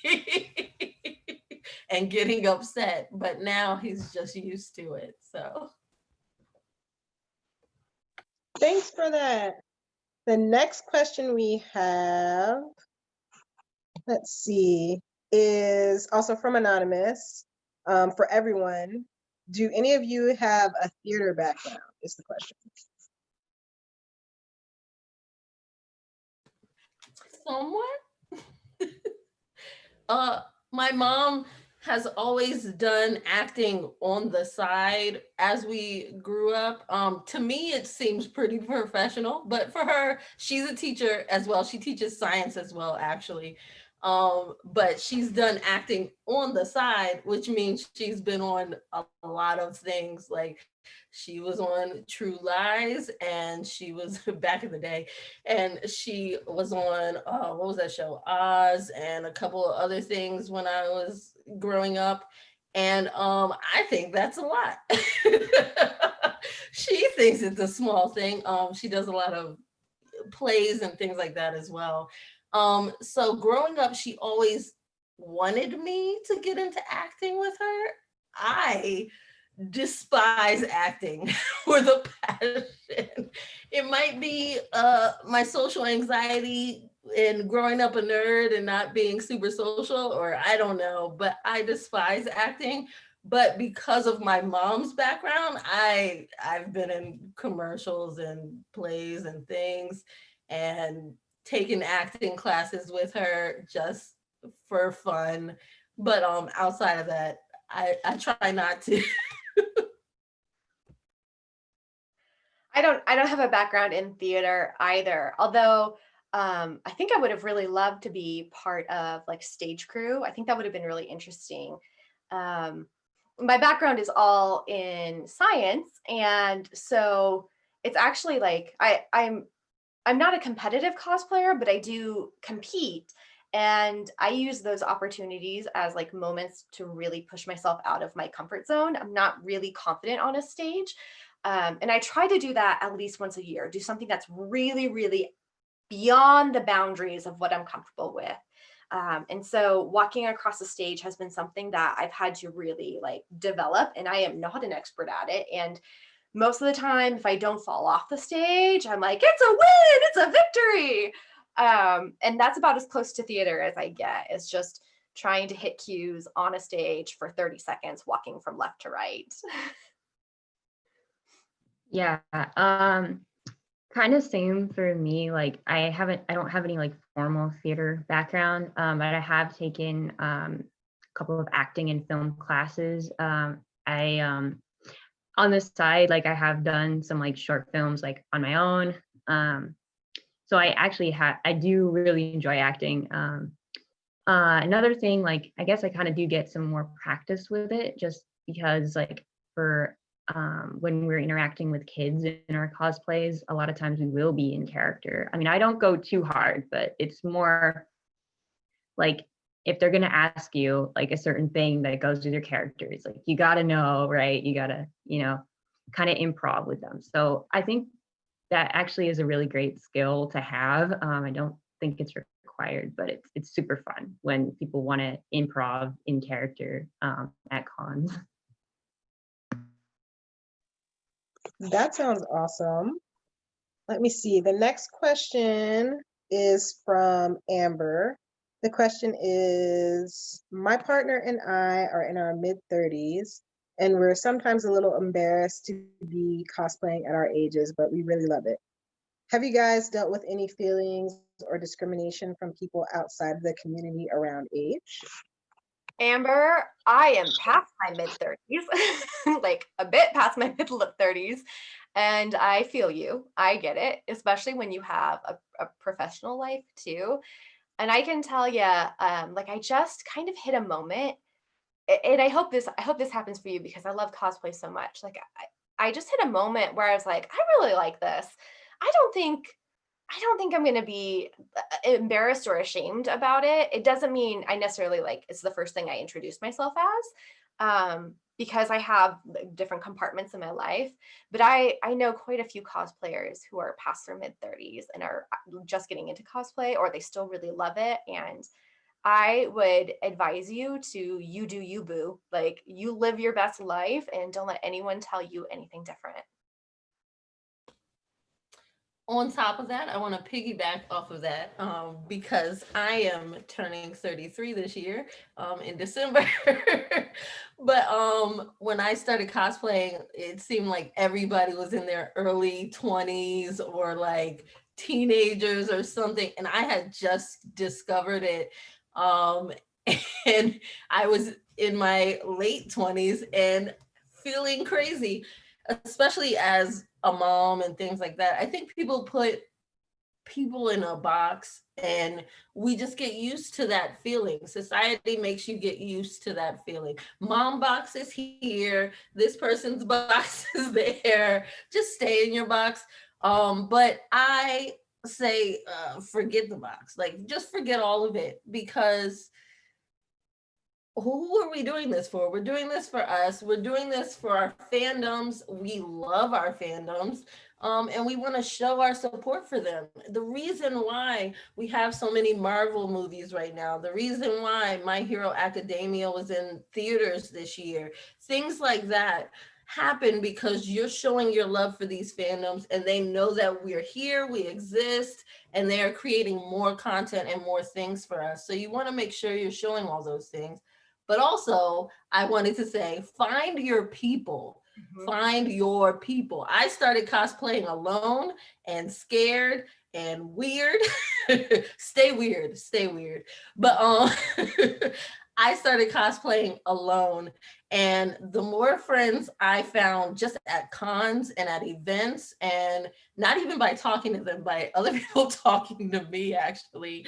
and getting upset, but now he's just used to it. So Thanks for that. The next question we have, let's see, is also from Anonymous. For everyone, do any of you have a theater background? Is the question. somewhat. uh my mom has always done acting on the side as we grew up. To me it seems pretty professional, but for her, she's a teacher as well. She teaches science as well, actually. But she's done acting on the side, which means she's been on a lot of things. Like she was on True Lies, and she was back in the day, and she was on what was that show, Oz, and a couple of other things when I was growing up. And I think that's a lot. She thinks it's a small thing. She does a lot of plays and things like that as well. So growing up, she always wanted me to get into acting with her. I despise acting with a passion. It might be my social anxiety and growing up a nerd and not being super social, or I don't know, but I despise acting. But because of my mom's background, I've been in commercials and plays and things, and taken acting classes with her just for fun. But outside of that, I try not to. I don't have a background in theater either, although I think I would have really loved to be part of like stage crew. I think that would have been really interesting. My background is all in science, and so it's actually like I'm not a competitive cosplayer, but I do compete. And I use those opportunities as like moments to really push myself out of my comfort zone. I'm not really confident on a stage. And I try to do that at least once a year, do something that's really, really beyond the boundaries of what I'm comfortable with. And so walking across the stage has been something that I've had to really like develop, and I am not an expert at it. And most of the time, if I don't fall off the stage, I'm like, it's a win, it's a victory. And that's about as close to theater as I get. It's just trying to hit cues on a stage for 30 seconds, walking from left to right. Yeah, kind of same for me. Like I don't have any like formal theater background, but I have taken a couple of acting and film classes. I On the side, like I have done some like short films like on my own. So I actually I do really enjoy acting. Another thing, like I guess I kind of do get some more practice with it, just because like for when we're interacting with kids in our cosplays, a lot of times we will be in character. I mean, I don't go too hard, but it's more like if they're gonna ask you like a certain thing that goes with your character, it's like you gotta know, right? You gotta, kind of improv with them. So I think that actually is a really great skill to have. I don't think it's required, but it's super fun when people want to improv in character at cons. That sounds awesome. Let me see. The next question is from Amber. The question is, my partner and I are in our mid-30s, and we're sometimes a little embarrassed to be cosplaying at our ages, but we really love it. Have you guys dealt with any feelings or discrimination from people outside of the community around age? Amber, I am past my mid-30s, like a bit past my middle of 30s, and I feel you. I get it, especially when you have a professional life too. And I can tell you, like I just kind of hit a moment, and I hope this happens for you because I love cosplay so much. Like I just hit a moment where I was like, I really like this. I don't think I'm going to be embarrassed or ashamed about it. It doesn't mean I necessarily like it's the first thing I introduce myself as, because I have different compartments in my life. But I know quite a few cosplayers who are past their mid 30s and are just getting into cosplay, or they still really love it. And I would advise you to you do you, boo. Like, you live your best life and don't let anyone tell you anything different. On top of that, I want to piggyback off of that because I am turning 33 this year in December. But when I started cosplaying, it seemed like everybody was in their early 20s or like teenagers or something. And I had just discovered it. And I was in my late 20s and feeling crazy, especially as a mom and things like that. I think people put people in a box and we just get used to that feeling. Society makes you get used to that feeling. Mom box is here, this person's box is there. Just stay in your box. But I say forget the box. Like, just forget all of it, because who are we doing this for? We're doing this for us. We're doing this for our fandoms. We love our fandoms. And we want to show our support for them. The reason why we have so many Marvel movies right now, the reason why My Hero Academia was in theaters this year, things like that happen because you're showing your love for these fandoms and they know that we're here, we exist, and they are creating more content and more things for us. So you want to make sure you're showing all those things. But also, I wanted to say, find your people. Find your people. I started cosplaying alone and scared and weird. Stay weird, stay weird. But I started cosplaying alone, and the more friends I found just at cons and at events, and not even by talking to them, by other people talking to me, actually,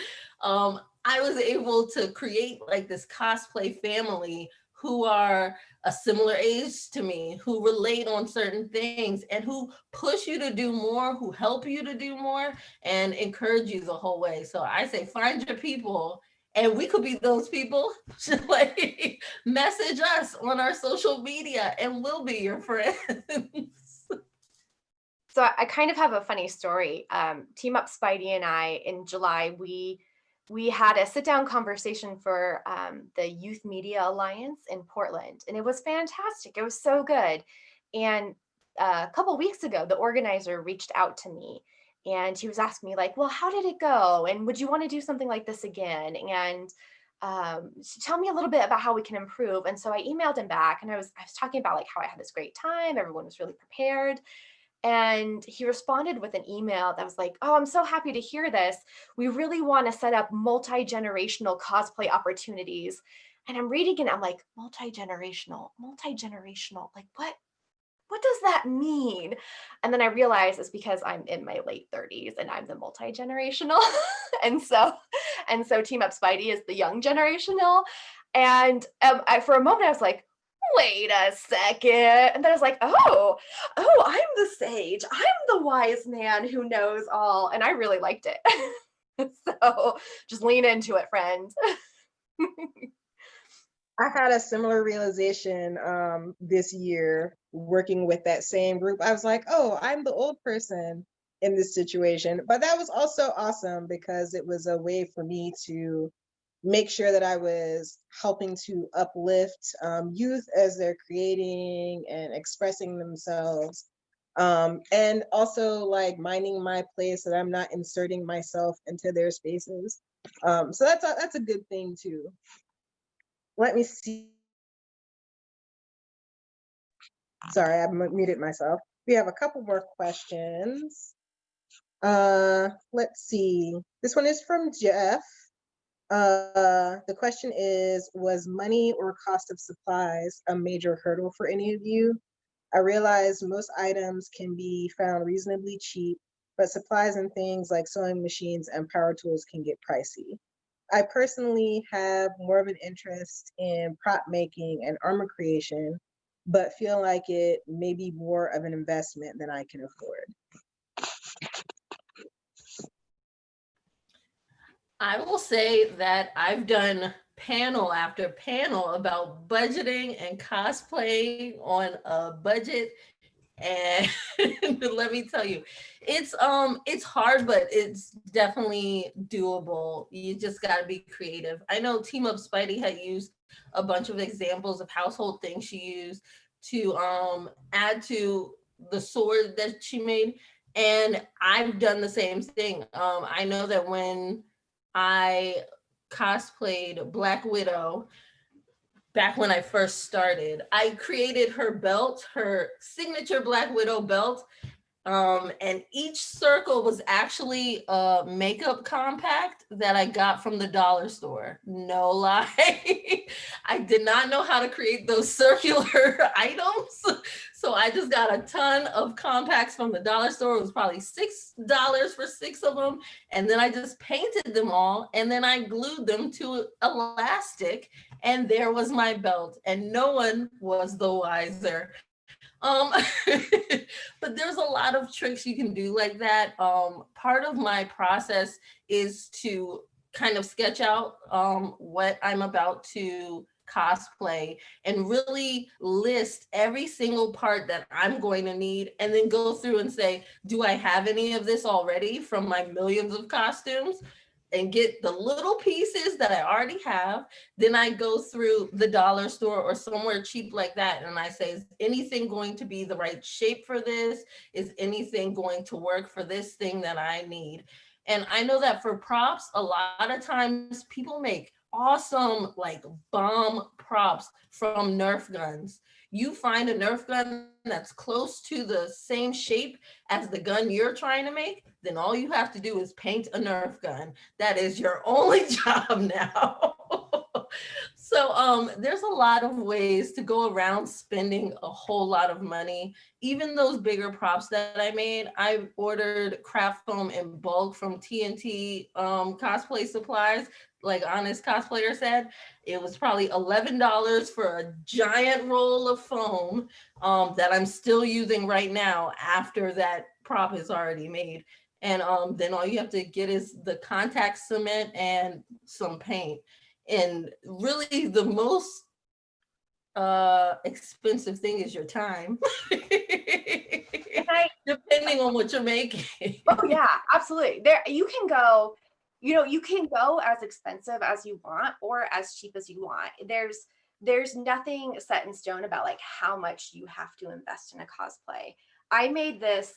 I was able to create like this cosplay family who are a similar age to me, who relate on certain things, and who push you to do more, who help you to do more, and encourage you the whole way. So I say, find your people, and we could be those people. Like, message us on our social media, and we'll be your friends. So I kind of have a funny story. Team-Up Spidey and I, in July, we had a sit-down conversation for the Youth Media Alliance in Portland, and it was fantastic. It was so good. And a couple weeks ago, the organizer reached out to me, and he was asking me like, well, how did it go? And would you want to do something like this again? And tell me a little bit about how we can improve. And so I emailed him back, and I was talking about like how I had this great time. Everyone was really prepared. And he responded with an email that was like, oh, I'm so happy to hear this. We really want to set up multi-generational cosplay opportunities. And I'm reading it, I'm like, multi-generational, like what does that mean? And then I realized it's because I'm in my late 30s and I'm the multi-generational. and so Team-Up Spidey is the young generational. And for a moment I was like, wait a second. And then I was like, oh, I'm the sage. I'm the wise man who knows all. And I really liked it. So just lean into it, friends. I had a similar realization this year working with that same group. I was like, oh, I'm the old person in this situation. But that was also awesome because it was a way for me to make sure that I was helping to uplift youth as they're creating and expressing themselves. And also like minding my place, that I'm not inserting myself into their spaces. So that's a good thing too. Let me see. Sorry, I muted myself. We have a couple more questions. Let's see. This one is from Jeff. The question is, was money or cost of supplies a major hurdle for any of you? I realize most items can be found reasonably cheap, but supplies and things like sewing machines and power tools can get pricey. I personally have more of an interest in prop making and armor creation, but feel like it may be more of an investment than I can afford. I will say that I've done panel after panel about budgeting and cosplay on a budget, And let me tell you, it's hard, but it's definitely doable. You just got to be creative. I know Team-Up Spidey had used a bunch of examples of household things she used to add to the sword that she made, and I've done the same thing. I know that when I cosplayed Black Widow back when I first started, I created her belt, her signature Black Widow belt. And each circle was actually a makeup compact that I got from the dollar store. No lie. I did not know how to create those circular items. So I just got a ton of compacts from the dollar store. It was probably $6 for 6 of them. And then I just painted them all. And then I glued them to elastic. And there was my belt. And no one was the wiser. Um, but there's a lot of tricks you can do like that. Part of my process is to kind of sketch out what I'm about to cosplay and really list every single part that I'm going to need, and then go through and say, do I have any of this already from my millions of costumes? And get the little pieces that I already have. Then I go through the dollar store or somewhere cheap like that, and I say, is anything going to be the right shape for this? Is anything going to work for this thing that I need? And I know that for props, a lot of times people make awesome, like bomb props from Nerf guns. You find a Nerf gun that's close to the same shape as the gun you're trying to make, then all you have to do is paint a Nerf gun. That is your only job now. So there's a lot of ways to go around spending a whole lot of money. Even those bigger props that I made, I ordered craft foam in bulk from TNT cosplay supplies, like Honest Cosplayer said. It was probably $11 for a giant roll of foam that I'm still using right now after that prop is already made. And then all you have to get is the contact cement and some paint. And really the most expensive thing is your time. Depending on what you're making. Oh yeah, absolutely. There you can go, you can go as expensive as you want or as cheap as you want. There's nothing set in stone about like how much you have to invest in a cosplay. I made this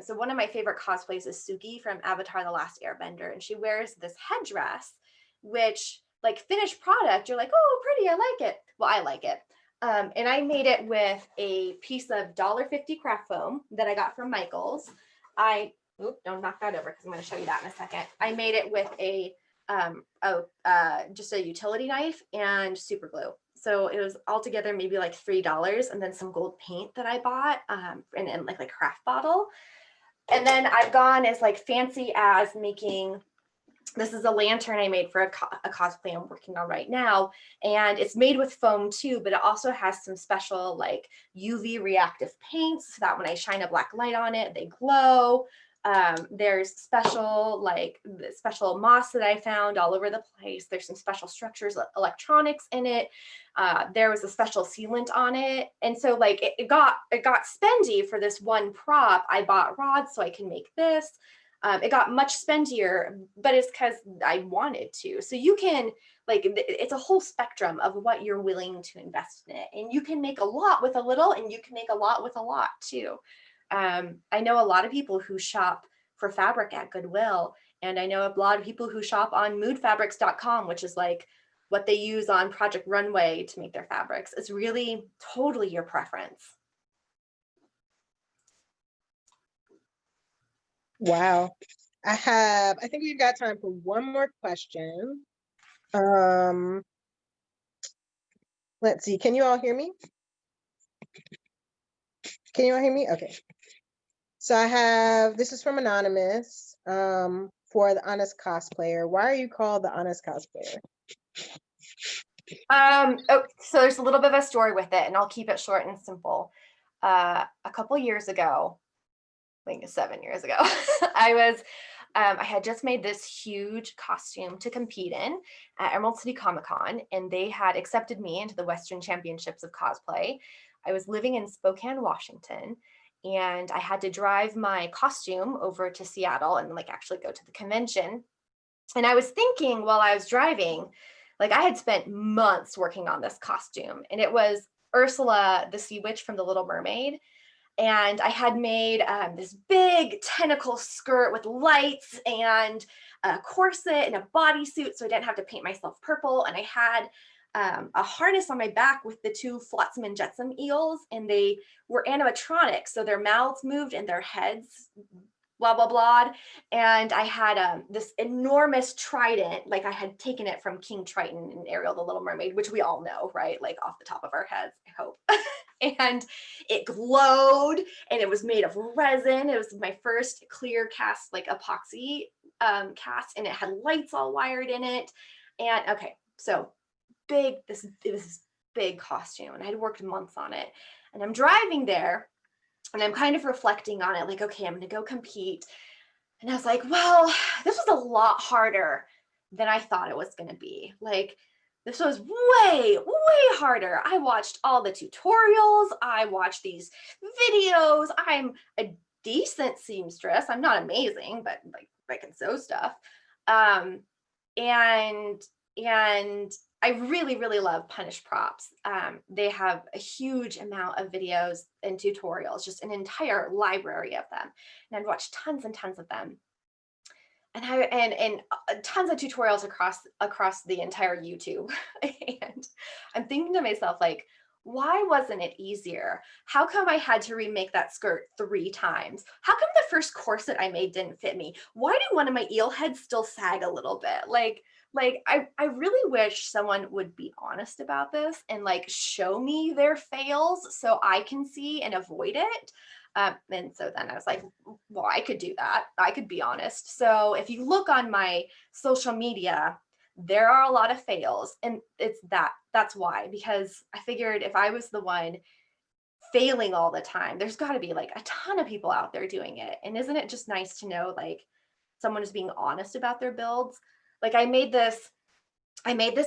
so one of my favorite cosplays is Suki from Avatar: The Last Airbender, and she wears this headdress, which like finished product, you're like, oh, pretty, I like it. Well, I like it. And I made it with a piece of $1.50 craft foam that I got from Michael's. Don't knock that over because I'm going to show you that in a second. I made it with just a utility knife and super glue. So it was altogether maybe like $3, and then some gold paint that I bought in like a craft bottle. And then I've gone as like fancy as making, this is a lantern I made for a cosplay I'm working on right now. And it's made with foam too, but it also has some special like UV reactive paints so that when I shine a black light on it, they glow. There's special moss that I found all over the place. There's some special structures, electronics in it. There was a special sealant on it. And so like it got spendy for this one prop. I bought rods so I can make this. It got much spendier, but it's because I wanted to. So you can like, it's a whole spectrum of what you're willing to invest in it. And you can make a lot with a little, and you can make a lot with a lot too. I know a lot of people who shop for fabric at Goodwill, and I know a lot of people who shop on moodfabrics.com, which is like what they use on Project Runway to make their fabrics. It's really totally your preference. Wow. I think we've got time for one more question. Let's see. Can you all hear me? Can you all hear me? Okay. So this is from Anonymous, for the Honest Cosplayer. Why are you called the Honest Cosplayer? So there's a little bit of a story with it, and I'll keep it short and simple. A couple years ago, I think 7 years ago, I had just made this huge costume to compete in at Emerald City Comic Con, and they had accepted me into the Western Championships of Cosplay. I was living in Spokane, Washington, and I had to drive my costume over to Seattle and like actually go to the convention. And I was thinking while I was driving, like I had spent months working on this costume, and it was Ursula, the sea witch from The Little Mermaid. And I had made this big tentacle skirt with lights and a corset and a bodysuit, so I didn't have to paint myself purple. And I had a harness on my back with the two Flotsam and Jetsam eels, and they were animatronic, so their mouths moved and their heads blah blah blah. And I had this enormous trident, like I had taken it from King Triton in Ariel the Little Mermaid, which we all know, right? Like off the top of our heads, I hope. And it glowed, and it was made of resin. It was my first clear cast, like epoxy cast, and it had lights all wired in it. And okay, so it was this big costume, and I had worked months on it. And I'm driving there, and I'm kind of reflecting on it, like, okay, I'm gonna go compete. And I was like, well, this was a lot harder than I thought it was gonna be. Like, this was way, way harder. I watched all the tutorials. I watched these videos. I'm a decent seamstress. I'm not amazing, but like I can sew stuff. And I really, really love Punish Props. They have a huge amount of videos and tutorials, just an entire library of them. And I've watched tons and tons of them. And tons of tutorials across the entire YouTube. And I'm thinking to myself, like, why wasn't it easier? How come I had to remake that skirt 3 times? How come the first corset I made didn't fit me? Why do one of my eel heads still sag a little bit? Like I really wish someone would be honest about this and like show me their fails so I can see and avoid it. And so then I was like, well, I could do that. I could be honest. So if you look on my social media, there are a lot of fails, and that's why, because I figured if I was the one failing all the time, there's got to be like a ton of people out there doing it. And isn't it just nice to know like someone is being honest about their builds? Like I made this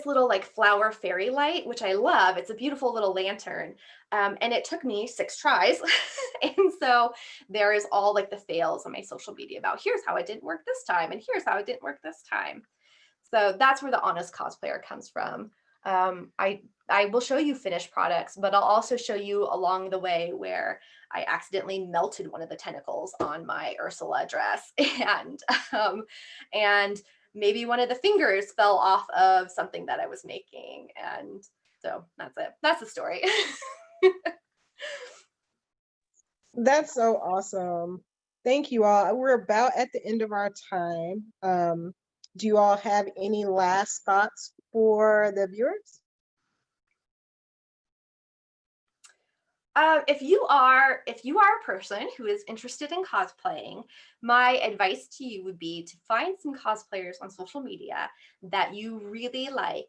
little like flower fairy light, which I love. It's a beautiful little lantern. And it took me 6 tries. And so there is all like the fails on my social media about here's how it didn't work this time, and here's how it didn't work this time. So that's where the Honest Cosplayer comes from. I will show you finished products, but I'll also show you along the way where I accidentally melted one of the tentacles on my Ursula dress, and maybe one of the fingers fell off of something that I was making. And so that's it. That's the story. That's so awesome. Thank you all. We're about at the end of our time. Do you all have any last thoughts for the viewers? If you are a person who is interested in cosplaying, my advice to you would be to find some cosplayers on social media that you really like.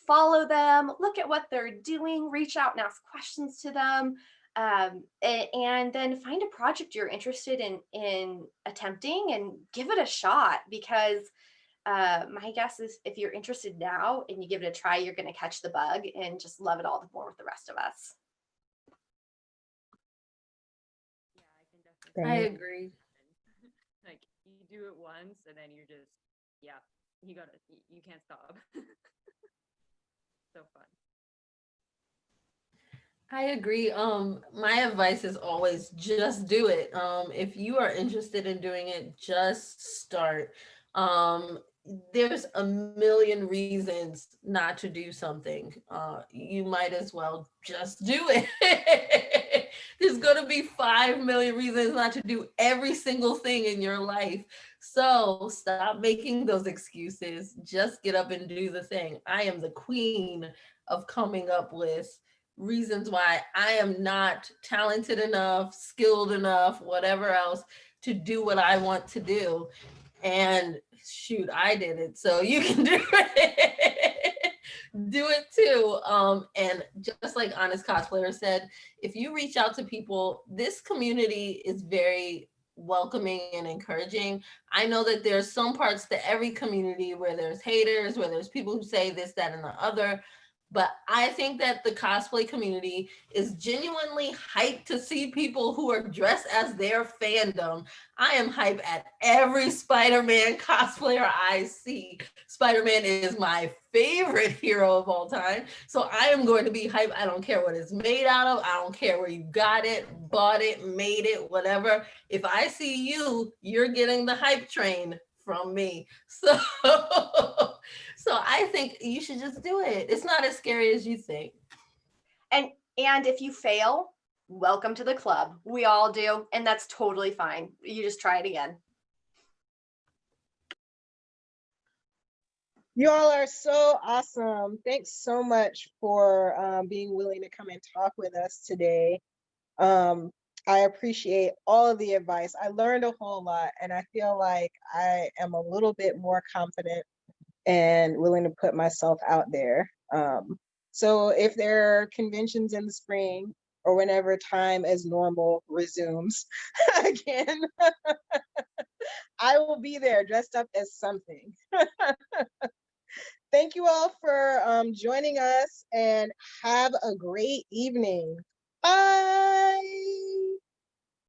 Follow them, look at what they're doing, reach out and ask questions to them, and then find a project you're interested in attempting and give it a shot. Because my guess is if you're interested now and you give it a try, you're going to catch the bug and just love it all the more with the rest of us. I agree. Like you do it once and then you're just, yeah, you can't stop. So fun. I agree. My advice is always just do it. If you are interested in doing it, just start. There's a million reasons not to do something. You might as well just do it. There's going to be 5 million reasons not to do every single thing in your life. So stop making those excuses. Just get up and do the thing. I am the queen of coming up with reasons why I am not talented enough, skilled enough, whatever else, to do what I want to do. And shoot, I did it, so you can do it. Do it too. And just like Honest Cosplayer said, if you reach out to people, this community is very welcoming and encouraging. I know that there's some parts to every community where there's haters, where there's people who say this, that, and the other, But I think that the cosplay community is genuinely hyped to see people who are dressed as their fandom. I am hyped at every Spider-Man cosplayer I see. Spider-Man is my favorite hero of all time. So I am going to be hyped. I don't care what it's made out of. I don't care where you got it, bought it, made it, whatever. If I see you, you're getting the hype train from me. So so I think you should just do it. It's not as scary as you think. And if you fail, welcome to the club. We all do, and that's totally fine. You just try it again. You all are so awesome. Thanks so much for being willing to come and talk with us today. I appreciate all of the advice. I learned a whole lot, and I feel like I am a little bit more confident and willing to put myself out there. So if there are conventions in the spring or whenever time as normal resumes again, I will be there dressed up as something. Thank you all for joining us, and have a great evening. Bye.